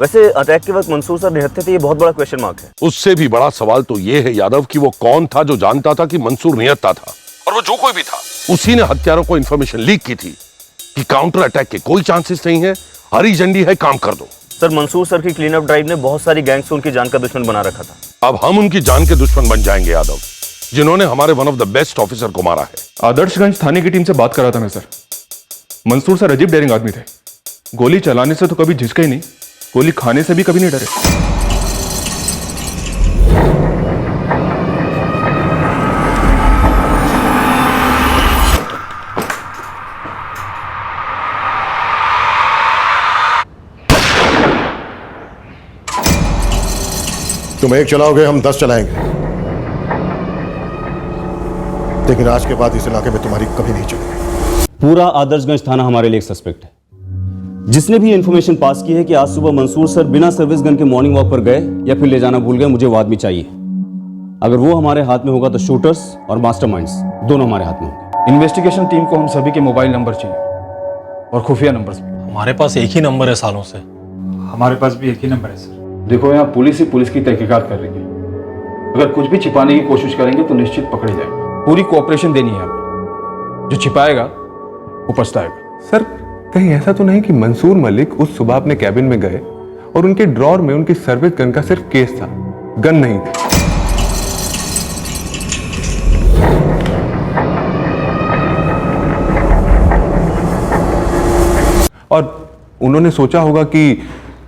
वैसे अटैक के वक्त मंसूर सर निहत्थे थे, ये बहुत बड़ा क्वेश्चन मार्क है। उससे भी बड़ा सवाल तो ये है यादव कि वो कौन था जो जानता था कि मंसूर निहत्था था, और वो जो कोई भी था उसी ने हत्यारों को इन्फॉर्मेशन लीक की थी कि काउंटर अटैक के कोई चांसेस नहीं है, हरी झंडी है, काम कर दो। सर, मंसूर सर की क्लीन अप ड्राइव ने बहुत सारी गैंग्स को उनकी जान का दुश्मन बना रखा था। अब हम उनकी जान के दुश्मन बन जाएंगे यादव, जिन्होंने हमारे one of the best officer को मारा है। आदर्शगंज थाने की टीम से बात कर रहा था मैं सर। मंसूर सर अजीब डेयरिंग आदमी थे, गोली चलाने से तो कभी झिझके ही नहीं, गोली खाने से भी कभी नहीं डरे। तुम एक चलाओगे, हम 10 चलाएंगे, लेकिन आज के बाद इस इलाके में तुम्हारी कभी नहीं चलेगी। पूरा आदर्शगंज थाना हमारे लिए एक सस्पेक्ट है। जिसने भी इंफॉर्मेशन पास की है कि आज सुबह मंसूर सर बिना सर्विस गन के मॉर्निंग वॉक पर गए या फिर ले जाना भूल गए, मुझे वो आदमी चाहिए। अगर वो हमारे हाथ में होगा तो शूटर्स और मास्टरमाइंड्स दोनों हमारे हाथ में होंगे। इन्वेस्टिगेशन टीम को हम सभी के मोबाइल नंबर चाहिए और खुफिया नंबर्स भी। हमारे पास एक ही नंबर है सालों से। हमारे पास भी एक ही नंबर है सर। देखो, यहाँ पुलिस ही पुलिस की तहकीकात कर रही है। अगर कुछ भी छिपाने की कोशिश करेंगे तो निश्चित पकड़े जाएंगे। पूरी कोऑपरेशन देनी है हमें। जो छिपाएगा वो पछताएगा। सर, कहीं ऐसा तो नहीं कि मंसूर मलिक उस सुबह अपने कैबिन में गए और उनके ड्रॉर में उनकी सर्विस गन का सिर्फ केस था, गन नहीं थी? और उन्होंने सोचा होगा कि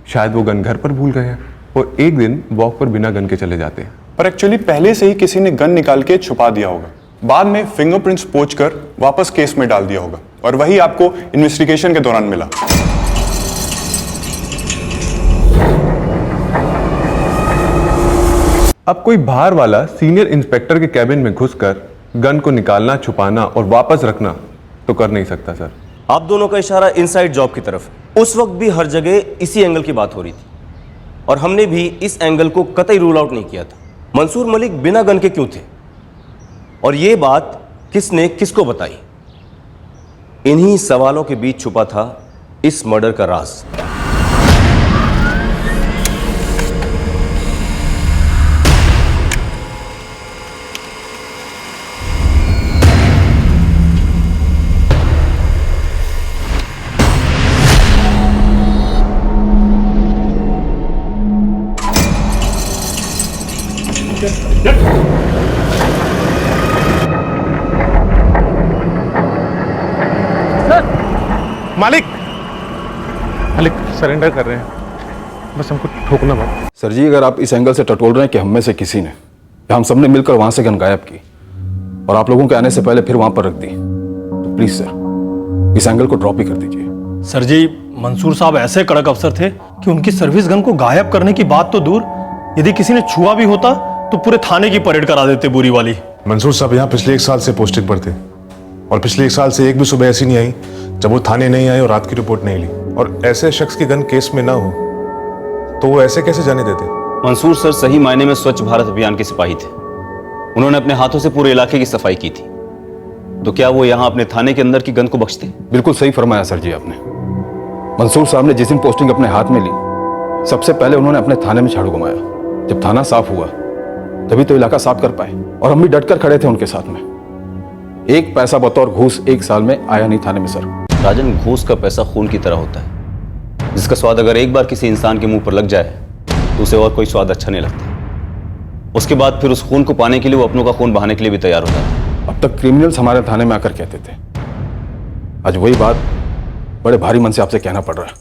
शायद वो गन घर पर भूल गए हैं और एक दिन वॉक पर बिना गन के चले जाते हैं। पर एक्चुअली पहले से ही किसी ने गन निकाल के छुपा दिया होगा, बाद में फिंगरप्रिंट्स पोंछकर वापस केस में डाल दिया होगा और वही आपको इन्वेस्टिगेशन के दौरान मिला। अब कोई बाहर वाला सीनियर इंस्पेक्टर के कैबिन में घुसकर गन को निकालना, छुपाना और वापस रखना तो कर नहीं सकता सर। आप दोनों का इशारा इनसाइड जॉब की तरफ है। उस वक्त भी हर जगह इसी एंगल की बात हो रही थी और हमने भी इस एंगल को कतई रूल आउट नहीं किया था। मंसूर मलिक बिना गन के क्यों थे और ये बात किसने किसको बताई? इन्हीं सवालों के बीच छुपा था इस मर्डर का राज। मालिक मालिक सरेंडर कर रहे हैं, बस हमको ठोकना मत। सर जी, अगर आप इस एंगल से टटोल रहे हैं कि हम में से किसी ने या हम सबने मिलकर वहां से गन गायब की और आप लोगों के आने से पहले फिर वहां पर रख दी, तो प्लीज सर इस एंगल को ड्रॉप ही कर दीजिए। सर जी, मंसूर साहब ऐसे कड़क अफसर थे कि उनकी सर्विस गन को गायब करने की बात तो दूर, यदि किसी ने छुआ भी होता तो पूरे थाने की परेड करा देते बुरी वाली। मंसूर साहब यहाँ पिछले 1 साल से पोस्टिंग पर थे और पिछले 1 साल से एक भी सुबह ऐसी नहीं आई जब वो थाने नहीं आए और रात की रिपोर्ट नहीं ली। और ऐसे शख्स की गन केस में ना हो तो वो ऐसे कैसे जाने देते? मंसूर सर सही मायने में स्वच्छ भारत अभियान के सिपाही थे। उन्होंने अपने हाथों से पूरे इलाके की सफाई की थी, तो क्या वो यहां अपने थाने के अंदर की गन को बख्शते? बिल्कुल सही फरमाया सर जी आपने। मंसूर साहब ने जिस दिन पोस्टिंग अपने हाथ में ली, सबसे पहले उन्होंने अपने थाने में झाड़ू घुमाया। जब थाना साफ हुआ तभी तो इलाका साफ कर पाए और हम भी डटकर खड़े थे उनके साथ में। एक पैसा बतौर घूस 1 साल में आया नहीं थाने में सर। राजन, घूस का पैसा खून की तरह होता है, जिसका स्वाद अगर एक बार किसी इंसान के मुंह पर लग जाए तो उसे और कोई स्वाद अच्छा नहीं लगता। उसके बाद फिर उस खून को पाने के लिए वो अपनों का खून बहाने के लिए भी तैयार हो जाता है। अब तक क्रिमिनल्स हमारे थाने में आकर कहते थे, आज वही बात बड़े भारी मन से आपसे कहना पड़ रहा है,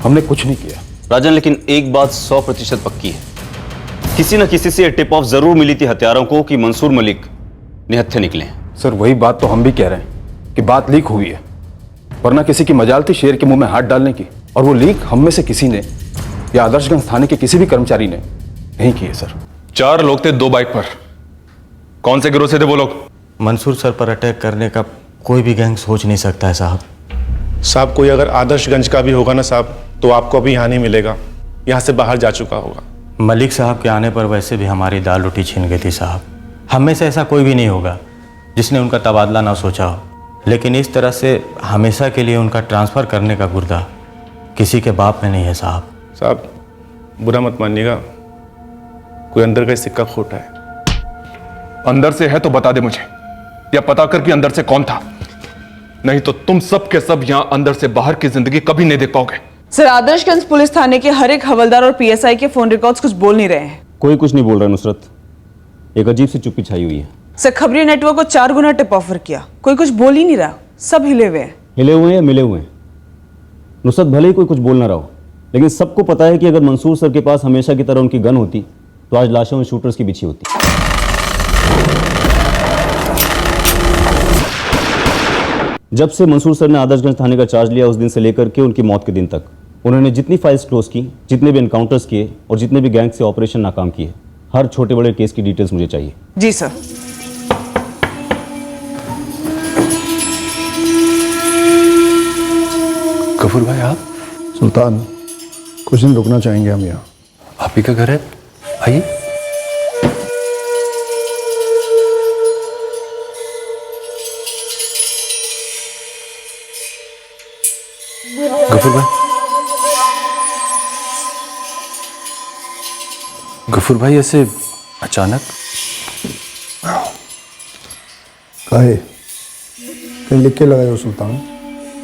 हमने कुछ नहीं किया। राजन, लेकिन एक बात 100% पक्की है, किसी न किसी से टिप ऑफ जरूर मिली थी हत्यारों को कि मंसूर मलिक निहत्थे निकले। सर वही बात तो हम भी कह रहे हैं कि बात लीक हुई है, वरना किसी की मजाल थी शेर के मुंह में हाथ डालने की, और वो लीक हम में से किसी ने या आदर्शगंज थाने के किसी भी कर्मचारी ने नहीं की है सर। 4 लोग थे 2 बाइक पर। कौन से गिरोह से थे वो लोग? मंसूर सर पर अटैक करने का कोई भी गैंग सोच नहीं सकता है साहब। साहब कोई अगर आदर्शगंज का भी होगा ना साहब, तो आपको अभी यहाँ नहीं मिलेगा, यहाँ से बाहर जा चुका होगा। मलिक साहब के आने पर वैसे भी हमारी दाल रोटी छीन गई थी साहब। हम में से ऐसा कोई भी नहीं होगा जिसने उनका तबादला ना सोचा हो, लेकिन इस तरह से हमेशा के लिए उनका ट्रांसफ़र करने का गुर्दा किसी के बाप में नहीं है साहब। साहब बुरा मत मानिएगा, कोई अंदर का सिक्का खोटा है। अंदर से है तो बता दे मुझे, या पता कर कि अंदर से कौन था, नहीं तो तुम सब के सब यहां अंदर से बाहर की जिंदगी कभी नहीं देख पाओगे। सर, आदर्शगंज पुलिस थाने के हर एक हवलदार और पीएसआई के फोन रिकॉर्ड्स कुछ बोल नहीं रहे हैं। कोई कुछ नहीं बोल रहा नुसरत, एक अजीब सी चुप्पी छाई हुई है। सर, खबरी नेटवर्क को 4 गुना टिप ऑफर किया, कोई कुछ बोल ही नहीं रहा, सब हिले हुए हैं। हिले हुए हैं या मिले हुए हैं? नुसरत भले ही कोई कुछ बोल ना रहा हो, लेकिन सबको पता है कि अगर मंसूर सर के पास हमेशा की तरह उनकी गन होती तो आज लाशों में शूटर्स की बिछी होती। जब से मंसूर सर ने आदर्शगंज थाने का चार्ज लिया उस दिन से लेकर के उनकी मौत के दिन तक उन्होंने जितनी फाइल्स क्लोज की, जितने भी एनकाउंटर्स किए और जितने भी गैंग से ऑपरेशन नाकाम किए, हर छोटे बड़े केस की डिटेल्स मुझे चाहिए। जी सर। गफूर भाई आप? सुल्तान, कुछ दिन रुकना चाहेंगे हम यहाँ। आप ही का घर है, आइए। गफूर भाई ऐसे अचानक काहे कहीं लिख के लगाए हो सुल्तान,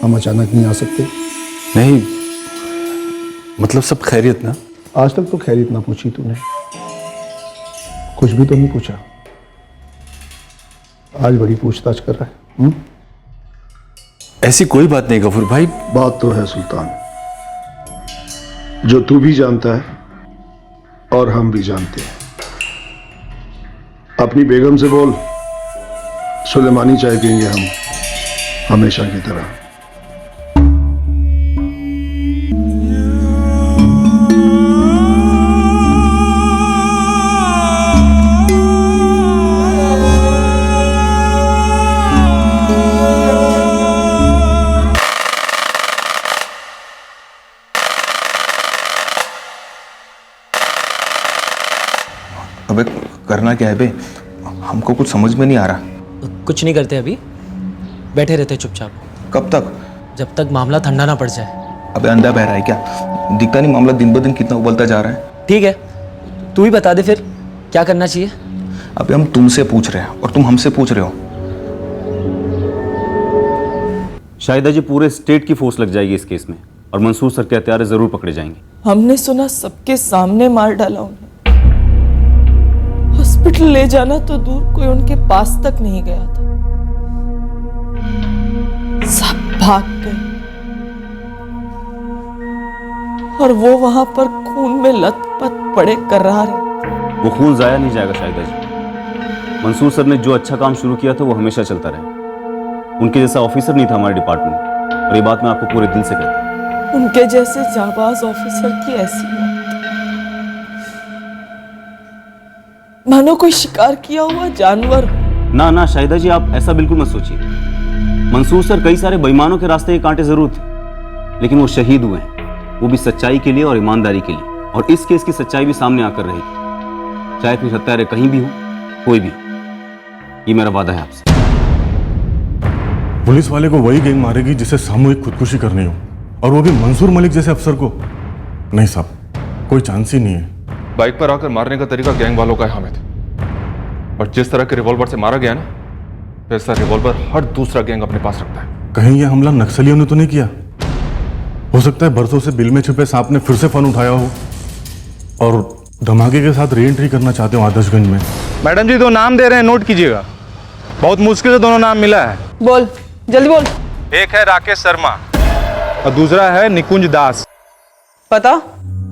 हम अचानक नहीं आ सकते। नहीं मतलब सब खैरियत ना? आज तक तो खैरियत ना पूछी तूने, कुछ भी तो नहीं पूछा। आज बड़ी पूछताछ कर रहा है। ऐसी कोई बात नहीं गफूर भाई। बात तो है सुल्तान, जो तू भी जानता है और हम भी जानते हैं। अपनी बेगम से बोल, सुलेमानी चाय पियेंगे हम हमेशा की तरह। अबे करना क्या है बे, हमको कुछ समझ में नहीं आ रहा। कुछ नहीं करते अभी, बैठे रहते चुपचाप। कब तक? जब तक मामला ठंडा ना पड़ जाए। अबे अंधा बह रहा है क्या? दिखता नहीं मामला दिन ब दिन कितना उबलता जा रहा है। ठीक है, तू ही बता दे फिर क्या करना चाहिए। अबे हम तुमसे पूछ रहे हैं और तुम हमसे पूछ रहे हो। शाहिदा जी, पूरे स्टेट की फोर्स लग जाएगी इस केस में और मंसूर सर के हत्यारे जरूर पकड़े जाएंगे। हमने सुना सबके सामने मार डाला उन्हें। हॉस्पिटल ले जाना तो दूर, कोई उनके पास तक नहीं गया था। सब भाग गए और वो वहां पर खून में लथपथ पड़े कर्रार हैं। वो खून जाया नहीं जाएगा शाहिदा जी। मंसूर सर ने जो अच्छा काम शुरू किया था वो हमेशा चलता रहे। उनके जैसा ऑफिसर नहीं था हमारे डिपार्टमेंट में, और ये बात मैं आपको पूरे दिल से कहता हूं। उनके जैसे जाबाज ऑफिसर की ऐसी मौत, मानो कोई शिकार किया हुआ जानवर। ना ना शाहिदा जी, आप ऐसा बिल्कुल मत सोचिए। मंसूर सर कई सारे बेईमानों के रास्ते के कांटे जरूर थे, लेकिन वो शहीद हुए हैं, वो भी सच्चाई के लिए और ईमानदारी के लिए। और इस केस की सच्चाई भी सामने आकर रहेगी, चाहे फिर हत्यारे कहीं भी हो, कोई भी। ये मेरा वादा है आपसे। पुलिस वाले को वही गैंग मारेगी जिसे सामूहिक खुदकुशी करनी हो, और वो भी मंसूर मलिक जैसे अफसर को। नहीं साहब, कोई चांस ही नहीं है। बाइक पर आकर मारने का तरीका गैंग वालों का है हामिद, और जिस तरह के रिवॉल्वर से मारा गया ना, वैसा रिवॉल्वर हर दूसरा गैंग अपने पास रखता है। कहीं यह हमला नक्सलियों ने तो नहीं किया? हो सकता है बरसों से बिल में छुपे सांप ने फिर से फन उठाया हो और धमाके के साथ री एंट्री करना चाहते हो आदर्शगंज में। मैडम जी, दो नाम दे रहे हैं, नोट कीजिएगा। बहुत मुश्किल से दोनों नाम मिला है। बोल, जल्दी बोल। एक है राकेश शर्मा और दूसरा है निकुंज दास। पता?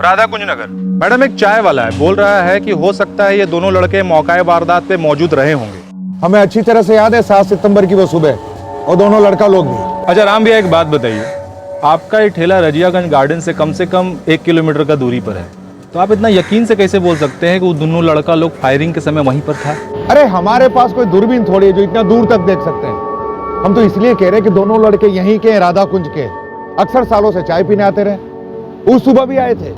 राधा कुंज नगर। मैडम, एक चाय वाला है, बोल रहा है कि हो सकता है ये दोनों लड़के मौका वारदात पे मौजूद रहे होंगे। हमें अच्छी तरह से याद है 7 सितंबर की वो सुबह, और दोनों लड़का लोग भी। अच्छा राम भैया, एक बात बताइए, आपका ये ठेला रजियागंज गार्डन से कम 1 किलोमीटर का दूरी पर है, तो आप इतना यकीन से कैसे बोल सकते हैं कि वो दोनों लड़का लोग फायरिंग के समय वहीं पर था? अरे हमारे पास कोई दूरबीन थोड़ी है जो इतना दूर तक देख सकते हैं। हम तो इसलिए कह रहे हैं कि दोनों लड़के यहीं के राधा कुंज के, अक्सर सालों से चाय पीने आते रहे, उस सुबह भी आए थे।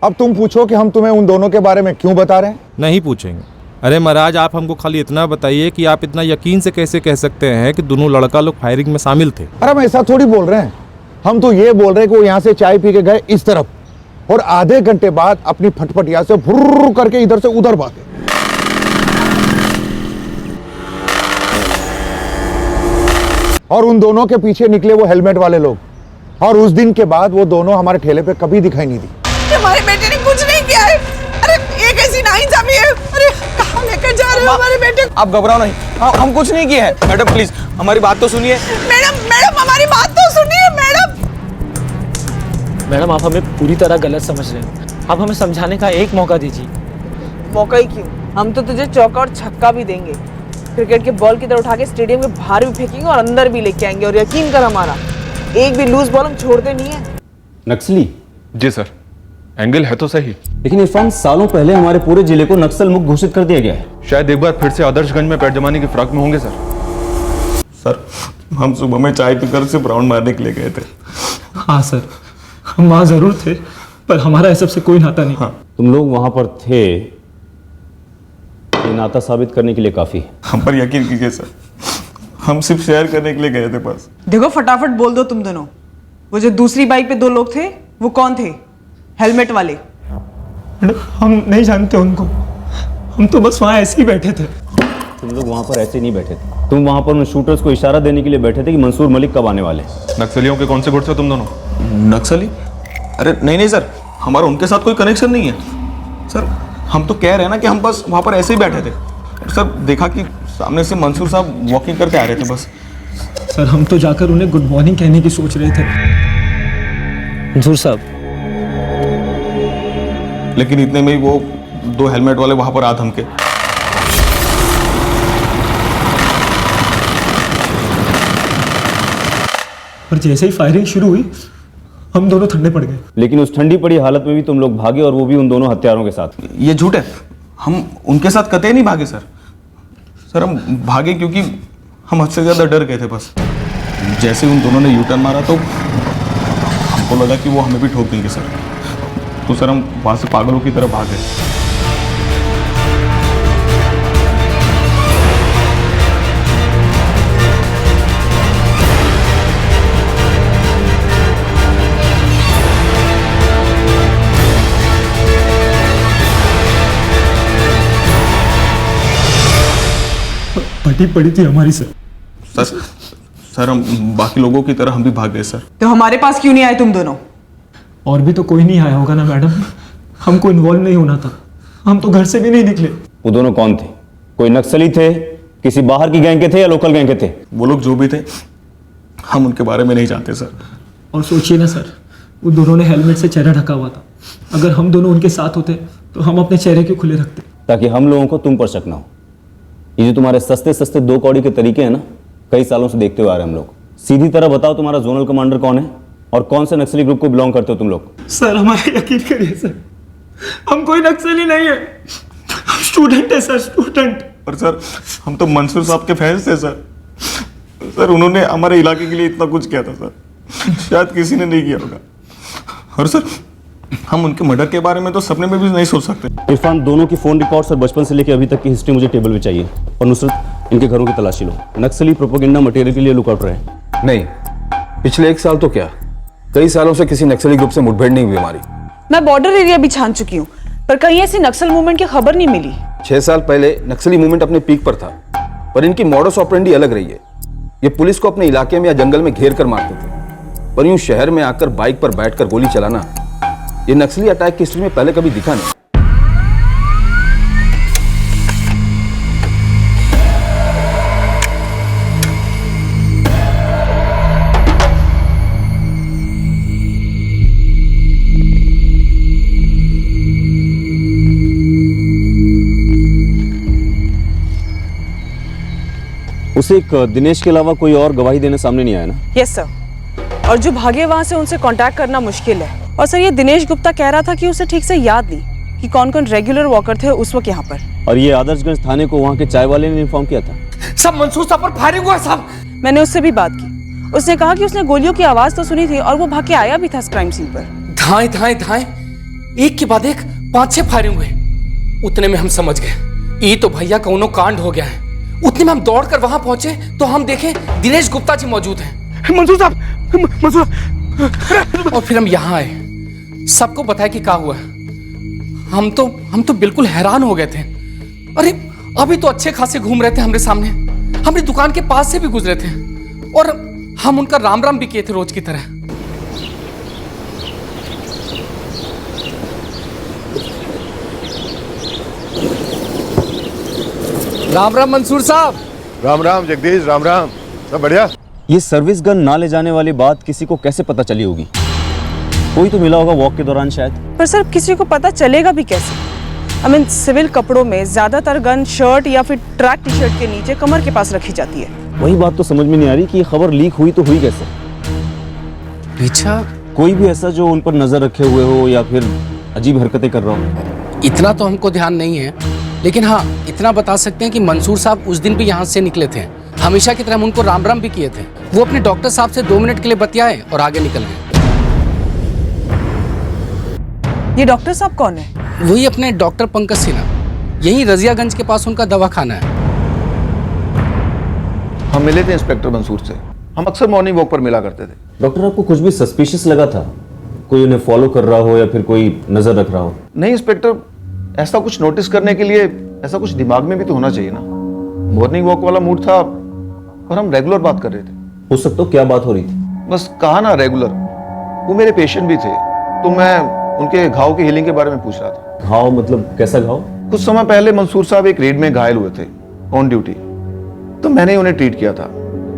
अब तुम पूछो कि हम तुम्हें उन दोनों के बारे में क्यों बता रहे हैं? नहीं पूछेंगे। अरे महाराज, आप हमको खाली इतना बताइए कि आप इतना यकीन से कैसे कह सकते हैं कि दोनों लड़का लोग फायरिंग में शामिल थे? अरे हम ऐसा थोड़ी बोल रहे हैं, हम तो ये बोल रहे हैं कि वो यहाँ से चाय पी के गए इस तरफ, और आधे घंटे बाद अपनी फटफटिया से फुर्र करके इधर से उधर भागे। और उन दोनों के पीछे निकले वो हेलमेट वाले लोग, और उस दिन के बाद वो दोनों हमारे ठेले पे कभी दिखाई नहीं दी। हमारे बेटे ने कुछ नहीं किया है। अरे ये कैसी नाइंसाफी है? अरे कहाँ लेकर जा रहे हो हमारे बेटे को? आप घबराओ नहीं, हम कुछ नहीं किए हैं। मैडम प्लीज हमारी बात तो सुनिए। मैडम हमारी बात तो सुनिए। मैडम, आप हमें पूरी तरह गलत समझ रहे हैं। आप हमें समझाने का एक मौका दीजिए। मौका ही क्यों, हम तो तुझे चौका और छक्का भी देंगे। क्रिकेट के बॉल की तरह उठा के स्टेडियम के बाहर भी फेंकेंगे और अंदर भी लेके आएंगे, और यकीन कर हमारा, एक भी लूज बॉल हम छोड़ते नहीं है। नक्सली? जी सर, एंगल है तो सही, लेकिन इरफान, सालों पहले हमारे पूरे जिले को नक्सल मुक्त घोषित कर दिया गया है। शायद एक बार फिर से आदर्शगंज में पैर जमाने की फिराक में होंगे सर। सर, हम सुबह में चाय पीकर सिर्फ राउंड मारने के लिए गए थे। हाँ सर, हम वहाँ जरूर थे, पर हमारा ऐसा से कोई नाता नहीं। तुम लोग वहां पर थे ये नाता साबित करने के लिए काफ़ी है। हम पर यकीन कीजिए सर, हम सिर्फ शेयर करने के लिए गए थे बस। देखो फटाफट बोल दो तुम दोनों, वो जो दूसरी बाइक पे 2 लोग थे वो कौन थे? हेलमेट वाले? हम नहीं जानते उनको, हम तो बस वहाँ ऐसे ही बैठे थे। तुम लोग वहाँ पर ऐसे नहीं बैठे थे, तुम वहाँ पर उन शूटर्स को इशारा देने के लिए बैठे थे कि मंसूर मलिक कब आने वाले। नक्सलियों के कौन से गुट से तुम दोनों? नक्सली? अरे नहीं सर, हमारा उनके साथ कोई कनेक्शन नहीं है सर। हम तो कह रहे हैं ना कि हम बस वहाँ पर ऐसे ही बैठे थे और सर देखा कि सामने से मंसूर साहब वॉकिंग करके आ रहे थे बस। सर हम तो जाकर उन्हें गुड मॉर्निंग कहने की सोच रहे थे। मंसूर साहब, लेकिन इतने में ही वो 2 हेलमेट वाले वहाँ पर आ धमके। और जैसे ही फायरिंग शुरू हुई हम दोनों ठंडे पड़ गए। लेकिन उस ठंडी पड़ी हालत में भी तुम लोग भागे और वो भी उन दोनों हत्यारों के साथ। ये झूठ है, हम उनके साथ कतई नहीं भागे सर। सर हम भागे क्योंकि हम हद से ज़्यादा डर गए थे बस। जैसे उन दोनों ने यू टर्न मारा तो हमको लगा कि वो हमें भी ठोक देंगे सर, तो सर हम वहाँ से पागलों की तरह भागे। फटी पड़ी थी हमारी सर। सर हम बाकी लोगों की तरह हम भी भाग गए सर। तो हमारे पास क्यों नहीं आए तुम दोनों? और भी तो कोई नहीं आया होगा ना मैडम, हमको इन्वॉल्व नहीं होना था, हम तो घर से भी नहीं निकले। वो दोनों कौन थे? कोई नक्सली थे, किसी बाहर की गैंग के थे या लोकल गैंग के थे? वो लोग जो भी थे हम उनके बारे में नहीं जानते सर। और सोचिए ना सर, वो दोनों ने हेलमेट से चेहरा ढका हुआ था। अगर हम दोनों उनके साथ होते तो हम अपने चेहरे क्यों खुले रखते? ताकि हम लोगों को तुम पर शक ना हो। ये जो तुम्हारे सस्ते सस्ते 2 कौड़ी के तरीके हैं ना, कई सालों से देखते हुए आ रहे हैं हम लोग। सीधी तरह बताओ, तुम्हारा जोनल कमांडर कौन है और कौन से नक्सली ग्रुप को बिलोंग करते हो तुम लोग? सर हमारा यकीन करिए सर, हम कोई नक्सली नहीं है, स्टूडेंट है सर, स्टूडेंट। और सर हम तो मंसूर साहब के फैंस थे सर। सर उन्होंने हमारे इलाके के लिए इतना कुछ किया था सर, शायद किसी ने नहीं किया होगा। और सर हम उनके मर्डर के बारे में तो सपने में भी नहीं सोच सकते। इरफान, दोनों की फोन रिकॉर्ड्स और बचपन से लेकर अभी तक की हिस्ट्री मुझे टेबल पे चाहिए। और नुसरत, इनके घरों की तलाशी लो। नक्सली प्रोपेगेंडा मटेरियल के लिए लुकआउट रहे। नहीं, पिछले 1 साल तो क्या, कई सालों से किसी नक्सली ग्रुप से मुठभेड़ नहीं हुई हमारी। मैं बॉर्डर एरिया भी छान चुकी हूँ, पर कहीं ऐसी नक्सल मूवमेंट की खबर नहीं मिली। 6 साल पहले नक्सली मूवमेंट अपने पीक पर था, पर इनकी मॉडस ऑपरेंडी अलग रही है। ये पुलिस को अपने इलाके में या जंगल में घेर कर मारते थे, पर यूं शहर में आकर बाइक पर बैठकर गोली चलाना, ये नक्सली अटैक की हिस्ट्री में पहले कभी दिखा नहीं। उसे एक दिनेश के अलावा कोई और गवाही देने सामने नहीं आया ना? यस सर, और जो भागे वहां से उनसे कांटेक्ट करना मुश्किल है। और सर ये दिनेश गुप्ता कह रहा था कि उसे ठीक से याद नहीं कि कौन कौन रेगुलर वॉकर थे उस वक्त यहाँ पर। और ये आदर्शगंज थाने को वहाँ के चाय वाले ने इन्फॉर्म किया था। सब मंसूर साहब पर फायरिंग हुआ साहब। मैंने उससे भी बात की, उसने कहा कि उसने गोलियों की आवाज तो सुनी थी और वो भाग के आया भी था क्राइम सीन पर। धाए धाए धाए, एक के बाद एक 5-6 फायरिंग हुए। उतने में हम समझ गए ये तो भैया कौनो कांड हो गया है। उतने में हम दौड़कर वहां पहुंचे तो हम देखे दिनेश गुप्ता जी मौजूद हैं। मंसूर साहब, मंसूर। और फिर हम यहाँ आए, सबको बताया कि क्या हुआ। हम तो बिल्कुल हैरान हो गए थे। अरे अभी तो अच्छे खासे घूम रहे थे हमारे सामने, हमारी दुकान के पास से भी गुजरे थे और हम उनका राम राम भी किए थे रोज की तरह। राम राम मंसूर साहब। राम राम जगदीश, राम राम। सब बढ़िया? ये सर्विस गन ना ले जाने वाली बात किसी को कैसे पता चली होगी? कोई तो मिला होगा वॉक के दौरान शायद। पर सर किसी को पता चलेगा भी कैसे? आई मीन सिविल कपड़ों में ज्यादातर गन शर्ट या फिर ट्रैक टी शर्ट के नीचे कमर के पास रखी जाती है। वही बात तो समझ में नहीं आ रही कि ये खबर लीक हुई तो हुई कैसे? पीछा कोई भी ऐसा जो उन पर नजर रखे हुए हो या फिर अजीब हरकतें कर रहा हो? इतना तो हमको ध्यान नहीं है, लेकिन हाँ इतना बता सकते हैं कि मंसूर साहब उस दिन भी यहाँ से निकले थे। हमेशा की तरह हम उनको राम राम भी किए थे। वो अपने डॉक्टर साहब से 2 मिनट के लिए बतियाए और आगे निकल गए। ये डॉक्टर साहब कौन है? वही अपने डॉक्टर पंकज सिन्हा, यही रजियागंज के पास उनका दवाखाना है। हम मिले थे इंस्पेक्टर मंसूर से, हम अक्सर मॉर्निंग वॉक पर मिला करते थे। डॉक्टर आपको कुछ भी सस्पिशियस लगा था? कोई उन्हें फॉलो कर रहा हो या फिर कोई नजर रख रहा हो? नहीं इंस्पेक्टर, ऐसा कुछ नोटिस करने के लिए ऐसा कुछ दिमाग में भी तो होना चाहिए ना। मॉर्निंग वॉक वाला मूड था और हम रेगुलर बात कर रहे थे। उस वक्त तो क्या बात हो रही थी? बस कहा ना रेगुलर। वो मेरे पेशेंट भी थे तो मैं उनके घाव की हीलिंग के बारे में पूछ रहा था। घाव मतलब कैसा घाव? कुछ समय पहले मंसूर साहब एक रेड में घायल हुए थे ऑन ड्यूटी, तो मैंने उन्हें ट्रीट किया था।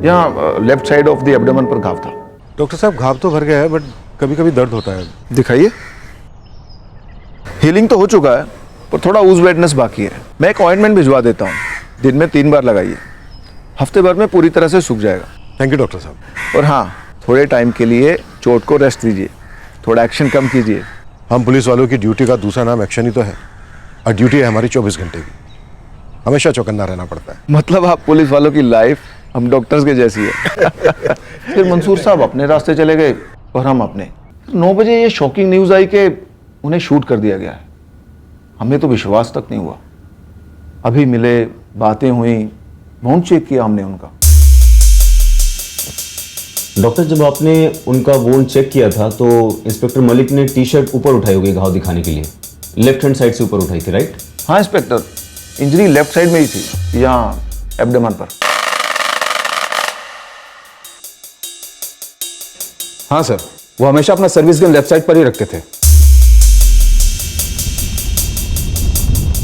यहाँ left side of the abdomen पर घाव था। डॉक्टर साहब घाव तो भर गया है बट कभी कभी दर्द होता है। दिखाइए। हीलिंग तो हो चुका है पर थोड़ा ऊज वेटनेस बाकी है। मैं एक ऑइंटमेंट भिजवा देता हूँ, दिन में 3 बार लगाइए, हफ्ते भर में पूरी तरह से सूख जाएगा। थैंक यू डॉक्टर साहब। और हाँ, थोड़े टाइम के लिए चोट को रेस्ट दीजिए, थोड़ा एक्शन कम कीजिए। हम पुलिस वालों की ड्यूटी का दूसरा नाम एक्शन ही तो है, और ड्यूटी है हमारी 24 घंटे की। हमेशा चौकन्ना रहना पड़ता है। मतलब आप पुलिस वालों की लाइफ हम डॉक्टर्स के जैसी है। फिर मंसूर साहब अपने रास्ते चले गए और हम अपने। 9 बजे ये शॉकिंग न्यूज़ आई कि उन्हें शूट कर दिया गया है। हमें तो विश्वास तक नहीं हुआ। अभी मिले, बातें हुई, वाउंड चेक किया हमने उनका। डॉक्टर, जब आपने उनका वोंड चेक किया था तो इंस्पेक्टर मलिक ने टी शर्ट ऊपर उठाई होगी घाव दिखाने के लिए, लेफ्ट हैंड साइड से ऊपर उठाई थी, राइट? हाँ इंस्पेक्टर, इंजरी लेफ्ट साइड में ही थी, यहाँ एब्डोमेन पर। हाँ सर, वो हमेशा अपना सर्विस गन लेफ्ट साइड पर ही रखते थे।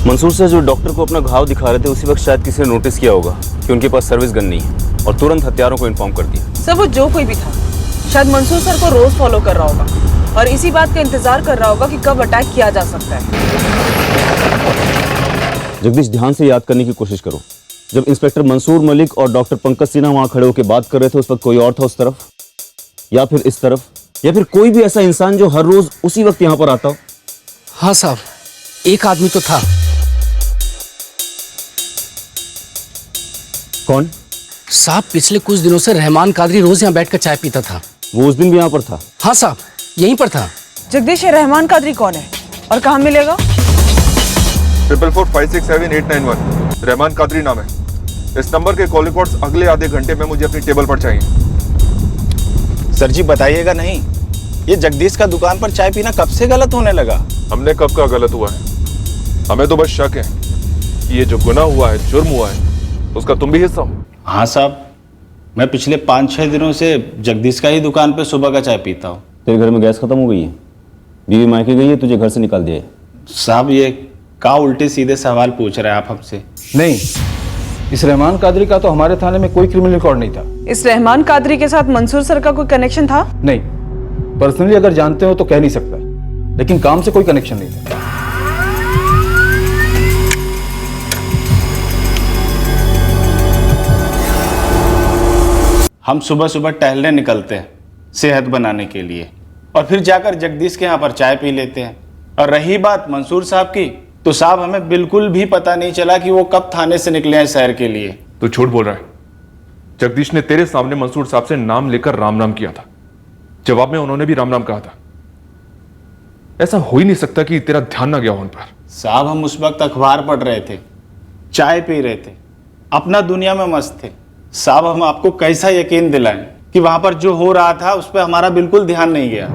मंसूर से जो डॉक्टर को अपना घाव दिखा रहे थे उसी वक्त शायद किसी ने नोटिस किया होगा कि उनके पास सर्विस गन नहीं है और तुरंत हत्यारों को इन्फॉर्म कर दिया। सर वो जो कोई भी था, शायद मंसूर सर को रोज फॉलो कर रहा होगा और इसी बात का इंतजार कर रहा होगा कि कब अटैक किया जा सकता है। जगदीश, ध्यान से याद करने की कोशिश करो। जब इंस्पेक्टर मंसूर मलिक और डॉक्टर पंकज सिन्हा वहां खड़े होकर बात कर रहे थे उस वक्त कोई और था उस तरफ, या फिर इस तरफ, या फिर कोई भी ऐसा इंसान जो हर रोज उसी वक्त यहां पर आता हो? हाँ साहब, एक आदमी तो था। कौन? साहब, पिछले कुछ दिनों से रहमान कादरी रोज यहाँ बैठकर चाय पीता था। वो उस दिन भी यहाँ पर था? हाँ साहब, यहीं पर था। जगदीश, ये रहमान कादरी कौन है और कहाँ मिलेगा? 4445678891 रहमान कादरी नाम है। इस नंबर के कॉल रिकॉर्ड्स अगले आधे घंटे में मुझे अपनी टेबल पर चाहिए। सर जी बताइएगा नहीं, ये जगदीश का दुकान पर चाय पीना कब से गलत होने लगा? हमने कब का गलत हुआ है? हमें तो बस शक है कि ये जो गुनाह हुआ है, जुर्म हुआ है, उसका तुम भी हिस्सा हो। हाँ साहब, मैं पिछले 5-6 दिनों से जगदीश का ही दुकान पे सुबह का चाय पीता हूँ। तेरे घर में गैस खत्म हो गई है? बीवी मायके गई है, तुझे घर से निकाल दिया है? साहब ये का उल्टे सीधे सवाल पूछ रहे हैं आप हमसे? नहीं, इस रहमान कादरी का तो हमारे थाने में कोई क्रिमिनल रिकॉर्ड नहीं था। इस रहमान कादरी के साथ मंसूर सर का कोई कनेक्शन था? नहीं, पर्सनली अगर जानते हो तो कह नहीं सकता, लेकिन काम से कोई कनेक्शन नहीं था। हम सुबह सुबह टहलने निकलते हैं सेहत बनाने के लिए, और फिर जाकर जगदीश के यहाँ पर चाय पी लेते हैं। और रही बात मंसूर साहब की, तो साहब हमें बिल्कुल भी पता नहीं चला कि वो कब थाने से निकले हैं शहर के लिए। तो झूठ बोल रहा है। जगदीश ने तेरे सामने मंसूर साहब से नाम लेकर राम नाम किया था, जवाब में उन्होंने भी राम नाम कहा था। ऐसा हो ही नहीं सकता कि तेरा ध्यान ना गया हो उन पर। साहब हम उस वक्त अखबार पढ़ रहे थे, चाय पी रहे थे, अपना दुनिया में मस्त थे। साहब हम आपको कैसा यकीन दिलाएं कि वहां पर जो हो रहा था उस पर हमारा बिल्कुल ध्यान नहीं गया।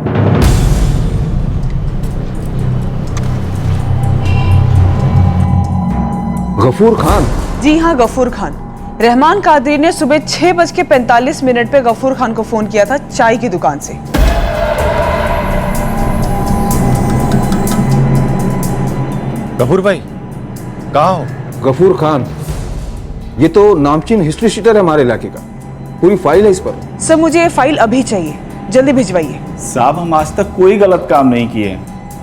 गफूर खान? जी हाँ, गफूर खान। रहमान कादरी ने सुबह 6:45 पे गफूर खान को फोन किया था चाय की दुकान से। गफूर भाई कहाँ हो? गफूर खान, ये तो नामचीन हिस्ट्री शीटर है हमारे इलाके का, पूरी फाइल है इस पर। सर मुझे ये फाइल अभी चाहिए, जल्दी भिजवाइए। साहब हम आज तक कोई गलत काम नहीं किए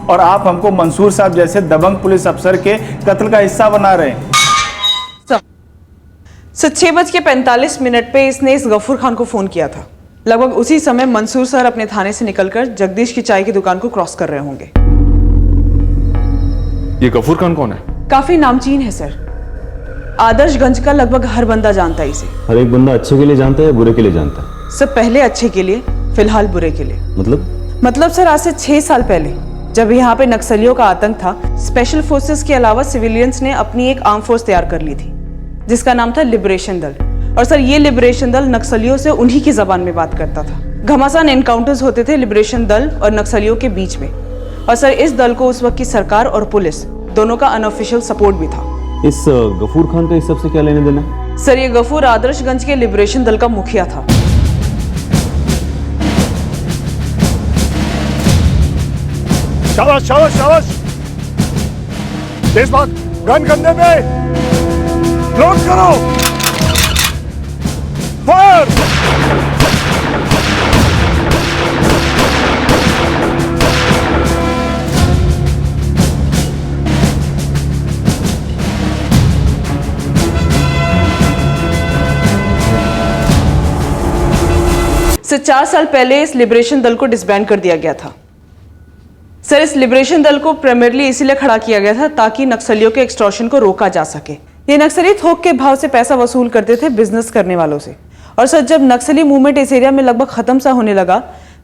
और आप हमको मंसूर साहब जैसे दबंग पुलिस अफसर के कत्ल का हिस्सा बना रहे हैं। सर 6:45 पे इसने इस गफूर खान को फोन किया था। लगभग उसी समय मंसूर सर अपने थाने से निकलकर जगदीश की चाय की दुकान को क्रॉस कर रहे होंगे। ये गफूर खान कौन है? काफी नामचीन है सर, आदर्शगंज का लगभग हर बंदा जानता है इसे। हर एक बंदा अच्छे के लिए जानता है या बुरे के लिए जानता है? सर पहले अच्छे के लिए, फिलहाल बुरे के लिए। मतलब सर आज से 6 साल पहले जब यहाँ पे नक्सलियों का आतंक था, स्पेशल फोर्सेस के अलावा सिविलियंस ने अपनी एक आर्म फोर्स तैयार कर ली थी जिसका नाम था लिबरेशन दल। और सर ये लिबरेशन दल नक्सलियों से उन्हीं की जबान में बात करता था। घमासान एनकाउंटर्स होते थे लिबरेशन दल और नक्सलियों के बीच में। और सर इस दल को उस वक्त की सरकार और पुलिस दोनों का अनऑफिशियल सपोर्ट भी था। इस गफूर खान का इस सबसे क्या लेने देना है? सर ये गफूर आदर्शगंज के लिबरेशन दल का मुखिया था। शाबाश शाबाश शाबाश, तेज भाग, गन कंधे पे, लोड करो, फायर। सर 4 साल पहले इस लिबरेशन दल को डिसबैंड कर दिया गया था। सर इस लिबरेशन दल को प्राइमरली इसीलिए खड़ा किया गया था ताकि नक्सलियों के एक्सटॉर्शन को रोका जा सके। ये नक्सली थोक के भाव से पैसा वसूल करते थे बिजनेस करने वालों से। और सर जब नक्सली मूवमेंट इस एरिया में लगभग खत्म सा होने लगा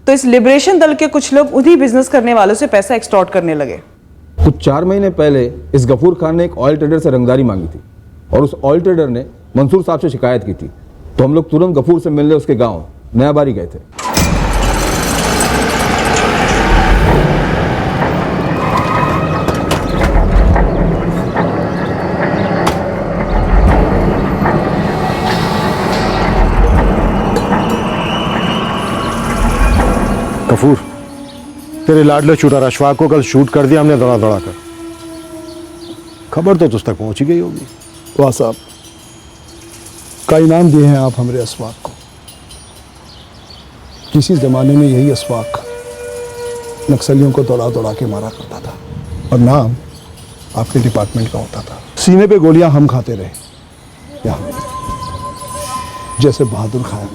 तो इस लिबरेशन दल के कुछ लोग उन्हीं बिजनेस करने वालों से पैसा एक्सटॉर्ट करने लगे। कुछ 4 महीने पहले इस गफूर खान ने एक ऑयल ट्रेडर से रंगदारी मांगी थी और उस ऑयल ट्रेडर ने मंसूर साहब से शिकायत की थी। तो हम लोग तुरंत गफूर से मिलने उसके गाँव नयाबारी गए थे। गफूर, तेरे लाडले शूटर अशफाक को कल शूट कर दिया हमने दौड़ा दौड़ा कर। खबर तो तुझ तक पहुंच ही गई होगी। वाह साहब, का इनाम दिए हैं आप हमारे अशफाक को। किसी ज़माने में यही अशफाक नक्सलियों को दौड़ा दौड़ा के मारा करता था और नाम आपके डिपार्टमेंट का होता था। सीने पे गोलियां हम खाते रहे यहाँ, जैसे बहादुर खान।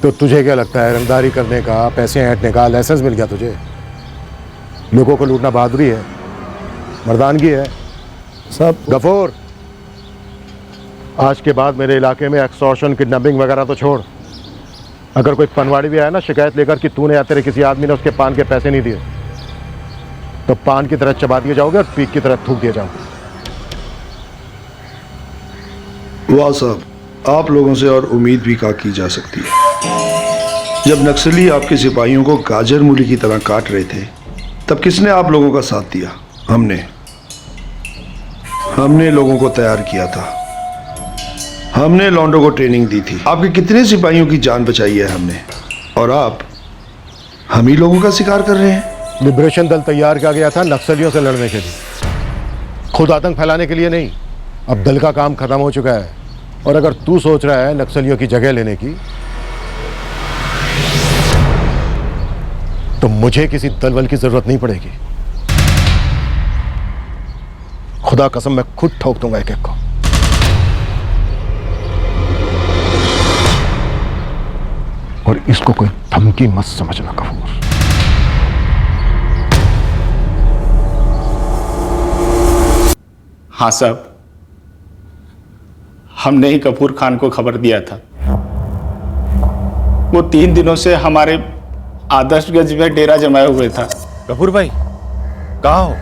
तो तुझे क्या लगता है रंगदारी करने का, पैसे ऐंठने का लाइसेंस मिल गया तुझे? लोगों को लूटना बहादुरी है, मर्दानगी है सब। गफूर, आज के बाद मेरे इलाके में एक्सटॉर्शन, किडनैपिंग वगैरह तो छोड़। अगर कोई पनवाड़ी भी आया ना शिकायत लेकर कि तूने या तेरे किसी आदमी ने उसके पान के पैसे नहीं दिए, तो पान की तरह चबा दिए जाओगे और पीक की तरह थूक दिए जाओगे। वाह साहब, आप लोगों से और उम्मीद भी क्या की जा सकती है। जब नक्सली आपके सिपाहियों को गाजर मूली की तरह काट रहे थे तब किसने आप लोगों का साथ दिया? हमने लोगों को तैयार किया था, हमने लॉन्डो को ट्रेनिंग दी थी। आपके कितने सिपाहियों की जान बचाई है हमने, और आप हम ही लोगों का शिकार कर रहे हैं। लिबरेशन दल तैयार किया गया था नक्सलियों से लड़ने के लिए, खुद आतंक फैलाने के लिए नहीं। अब दल का काम खत्म हो चुका है और अगर तू सोच रहा है नक्सलियों की जगह लेने की, तो मुझे किसी दलबल की जरूरत नहीं पड़ेगी। खुदा कसम मैं खुद ठोक दूंगा एक एक को। और इसको कोई धमकी मत समझना गफूर। हाँ साहब, हमने ही गफूर खान को खबर दिया था। वो 3 दिनों से हमारे आदर्शगंज में डेरा जमाए हुए था। गफूर भाई कहाँ हो?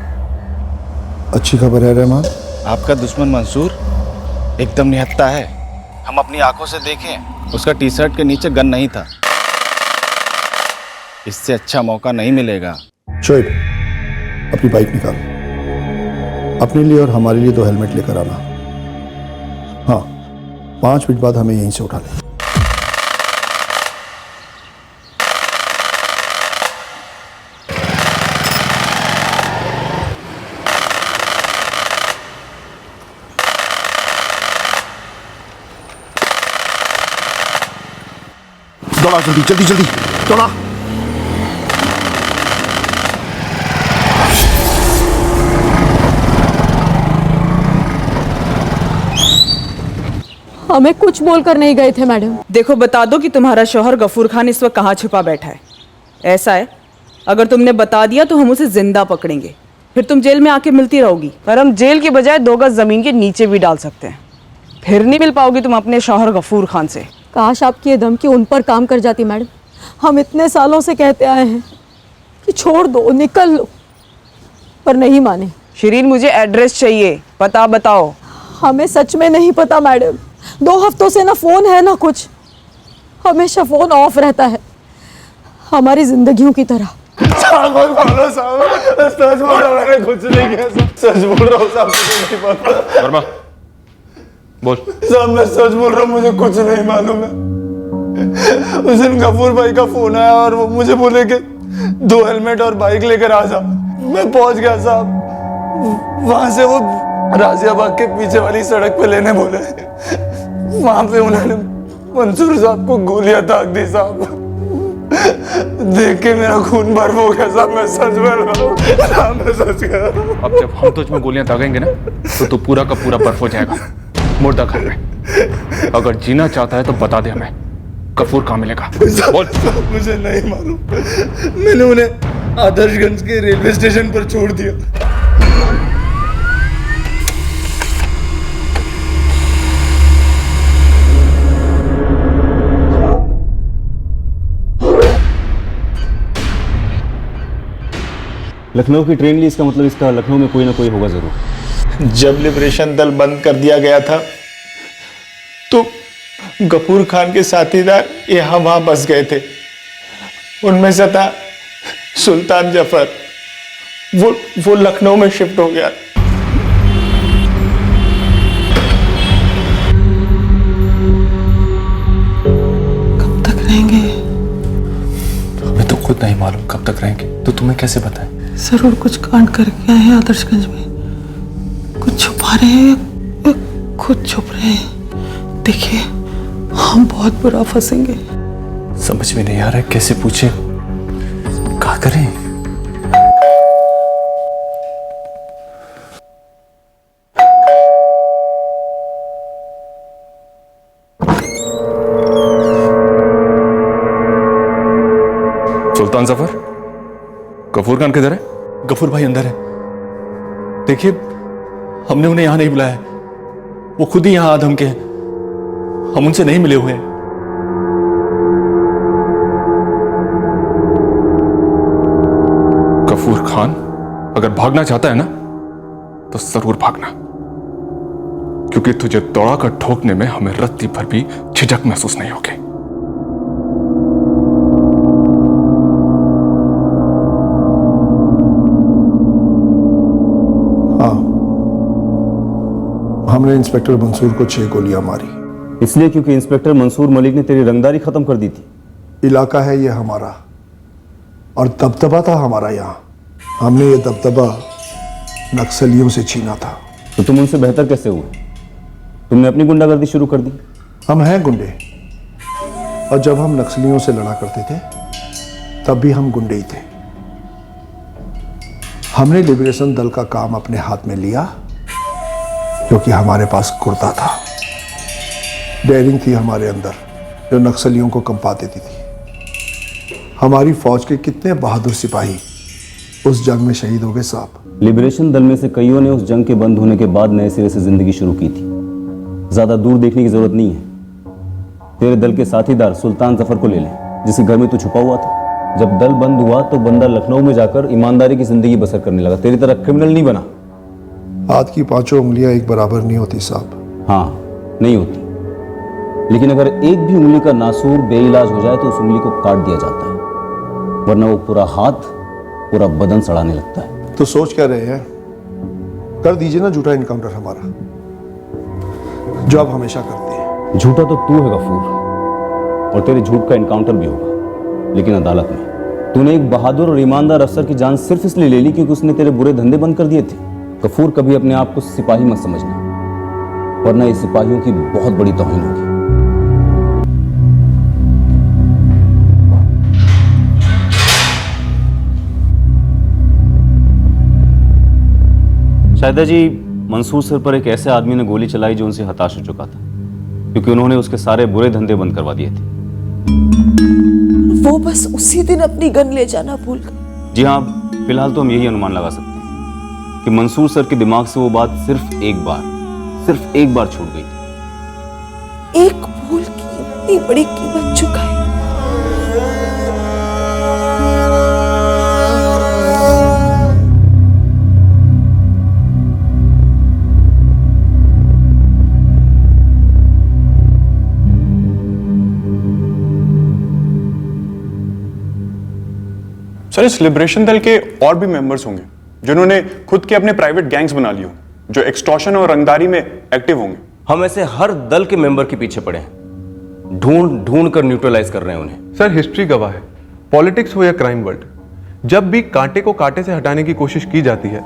अच्छी खबर है रहमान, आपका दुश्मन मंसूर एकदम निहत्था है। हम अपनी आंखों से देखें, उसका टी शर्ट के नीचे गन नहीं था। इससे अच्छा मौका नहीं मिलेगा। शोएब, अपनी बाइक निकाल, अपने लिए और हमारे लिए 2 हेलमेट लेकर आना। हाँ, 5 मिनट बाद हमें यहीं से उठा लें। दौड़ा जल्दी जल्दी जल्दी दौड़ा। हमें कुछ बोलकर नहीं गए थे मैडम। देखो, बता दो कि तुम्हारा शौहर गफूर खान इस वक्त कहाँ छुपा बैठा है। ऐसा है, अगर तुमने बता दिया तो हम उसे जिंदा पकड़ेंगे, फिर तुम जेल में आके मिलती रहोगी। पर हम जेल की बजाय 2 गज जमीन के नीचे भी डाल सकते हैं, फिर नहीं मिल पाओगी तुम अपने शौहर गफूर खान से। काश आपकी ये धमकी उन पर काम कर जाती मैडम। हम इतने सालों से कहते आए हैं कि छोड़ दो, निकल लो, पर नहीं माने। शिरीन, मुझे एड्रेस चाहिए, पता बताओ। हमें सच में नहीं पता मैडम, 2 हफ्तों से ना फोन है ना कुछ, हमेशा फोन ऑफ रहता है, हमारी जिंदगियों की तरह। सच बोल रहा हूँ, मैंने कुछ नहीं किया। सच बोल रहा हूँ साहब, मुझे नहीं पता। वर्मा बोल। साहब मैं सच बोल रहा हूँ, मुझे कुछ नहीं मालूम है। उस दिन गफूर भाई का फोन आया और वो मुझे बोले कि 2 हेलमेट और बाइक लेकर आ जा। मैं पहुंच गया साहब, वहां से वो राजियाबाग के पीछे वाली सड़क पे लेने बोले। वहां पे उन्होंने मंसूर साहब को गोलियां दाग दी साहब। देख के मेरा खून बर्फ हो गया साहब, मैं सच बोल रहा हूँ साहब, मैं सच कह रहा हूँ। अब जब हम तुझ में गोलियां दागेंगे ना तो तू पूरा का पूरा बर्फ हो जाएगा, मुर्दा घर में। अगर जीना चाहता है तो बता दे हमें, गफूर कहाँ मिलेगा? बोल। मुझे नहीं मालूम, मैंने उन्हें आदर्शगंज के रेलवे स्टेशन पर छोड़ दिया। लखनऊ की ट्रेन ली, इसका मतलब इसका लखनऊ में कोई ना कोई होगा जरूर। जब लिबरेशन दल बंद कर दिया गया था तो गफूर खान के साथीदार यहाँ वहां बस गए थे। उनमें से था सुल्तान जफर, वो लखनऊ में शिफ्ट हो गया। कब तक रहेंगे? हमें तो खुद नहीं मालूम कब तक रहेंगे, तो तुम्हें कैसे बताएं? जरूर कुछ कांड करके आए हैं आदर्शगंज में, कुछ छुपा रहे हैं, खुद छुप रहे हैं। देखिए हम बहुत बुरा फंसेंगे। समझ में नहीं आ रहा है कैसे पूछे, क्या करें? सुल्तान जफर, गफूर खान किधर है? गफूर भाई अंदर है। देखिए हमने उन्हें यहां नहीं बुलाया, वो खुद ही यहां आधम के हैं, हम उनसे नहीं मिले हुए हैं। गफूर खान अगर भागना चाहता है ना तो जरूर भागना, क्योंकि तुझे दौड़ा कर ठोकने में हमें रत्ती भर भी झिझक महसूस नहीं होगी। हमने इंस्पेक्टर मंसूर को 6 गोलियां मारी। इसलिए क्योंकि इंस्पेक्टर मंसूर मलिक ने तेरी रंगदारी खत्म कर दी थी। इलाका है ये हमारा और दबदबा था हमारा यहाँ। हमने ये दबदबा नक्सलियों से छीना था। तो तुम उनसे बेहतर कैसे हुए? तुमने अपनी गुंडागर्दी शुरू कर दी। हम हैं गुंडे, और जब हम नक्सलियों से लड़ा करते थे तब भी हम गुंडे ही थे। हमने लिबरेशन दल का काम अपने हाथ में लिया क्योंकि हमारे पास कुर्ता था, डेयरिंग थी हमारे अंदर जो नक्सलियों को कंपा देती थी। हमारी फौज के कितने बहादुर सिपाही उस जंग में शहीद हो गए साहब। लिबरेशन दल में से कईयों ने उस जंग के बंद होने के बाद नए सिरे से जिंदगी शुरू की थी। ज्यादा दूर देखने की जरूरत नहीं है। तेरे दल के साथीदार सुल्तान जफर को ले ले, जिसके घर में तू छुपा हुआ था। जब दल बंद हुआ तो बंदा लखनऊ में जाकर ईमानदारी की जिंदगी बसर करने लगा, तेरी तरह क्रिमिनल नहीं बना। हाथ की 5 उंगलियां एक बराबर नहीं होती साहब। हाँ नहीं होती, लेकिन अगर एक भी उंगली का नासूर बेइलाज हो जाए तो उस उंगली को काट दिया जाता है, वरना वो पूरा हाथ पूरा बदन सड़ाने लगता है। तो सोच क्या रहे हैं? कर दीजिए ना झूठा इनकाउंटर हमारा, जो आप हमेशा करते हैं। झूठा तो तू है गफूर, और तेरे झूठ का इनकाउंटर भी होगा, लेकिन अदालत में। तूने एक बहादुर और ईमानदार अफसर की जान सिर्फ इसलिए ले ली क्योंकि उसने तेरे बुरे धंधे बंद कर दिए थे। गफूर, कभी अपने आप को सिपाही मत समझना, वरना ये सिपाहियों की बहुत बड़ी तौहीन होगी। शाहिदा जी, मंसूर सर पर एक ऐसे आदमी ने गोली चलाई जो उनसे हताश हो चुका था, क्योंकि उन्होंने उसके सारे बुरे धंधे बंद करवा दिए थे। वो बस उसी दिन अपनी गन ले जाना भूल गए। जी हाँ, फिलहाल तो हम यही अनुमान लगा सकते हैं कि मंसूर सर के दिमाग से वो बात सिर्फ एक बार छूट गई थी। एक भूल की इतनी बड़ी कीमत चुकाई। सर इस लिबरेशन दल के और भी मेंबर्स होंगे जिन्होंने खुद के अपने प्राइवेट गैंग्स बना लिए, जो एक्सटॉर्शन और रंगदारी में एक्टिव होंगे। हम ऐसे हर दल के मेंबर के पीछे पड़े हैं, ढूंढ ढूंढ कर न्यूट्रलाइज कर रहे हैं उन्हें। सर हिस्ट्री गवाह है, पॉलिटिक्स हो या क्राइम वर्ल्ड, जब भी कांटे को कांटे से हटाने की कोशिश की जाती है,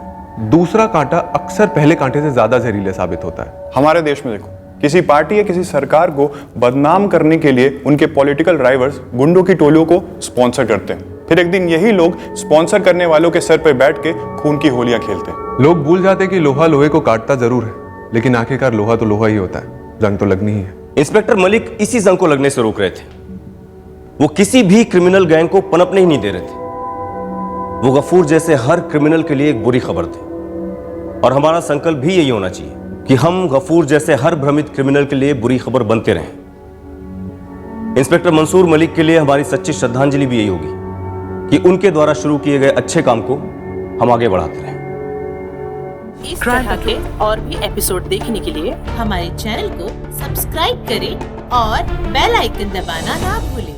दूसरा कांटा अक्सर पहले कांटे से ज्यादा जहरीला साबित होता है। हमारे देश में देखो, किसी पार्टी या किसी सरकार को बदनाम करने के लिए उनके पॉलिटिकल राइवल्स गुंडों की टोलियों को स्पॉन्सर करते हैं, फिर एक दिन यही लोग स्पॉन्सर करने वालों के सर पर बैठ के खून की होलियां खेलते हैं। लोग भूल जाते कि लोहा लोहे को काटता जरूर है, लेकिन आखिरकार लोहा तो लोहा ही होता है, जंग तो लगनी ही है। इंस्पेक्टर मलिक इसी जंग को लगने से रोक रहे थे। वो किसी भी क्रिमिनल गैंग को पनपने ही नहीं दे रहे थे। वो गफूर जैसे हर क्रिमिनल के लिए एक बुरी खबर थे, और हमारा संकल्प भी यही होना चाहिए कि हम गफूर जैसे हर भ्रमित क्रिमिनल के लिए बुरी खबर बनते रहें। इंस्पेक्टर मंसूर मलिक के लिए हमारी सच्ची श्रद्धांजलि भी यही होगी कि उनके द्वारा शुरू किए गए अच्छे काम को हम आगे बढ़ाते रहें। इस तरह के और भी एपिसोड देखने के लिए हमारे चैनल को सब्सक्राइब करें और बेल आइकन दबाना ना भूलें।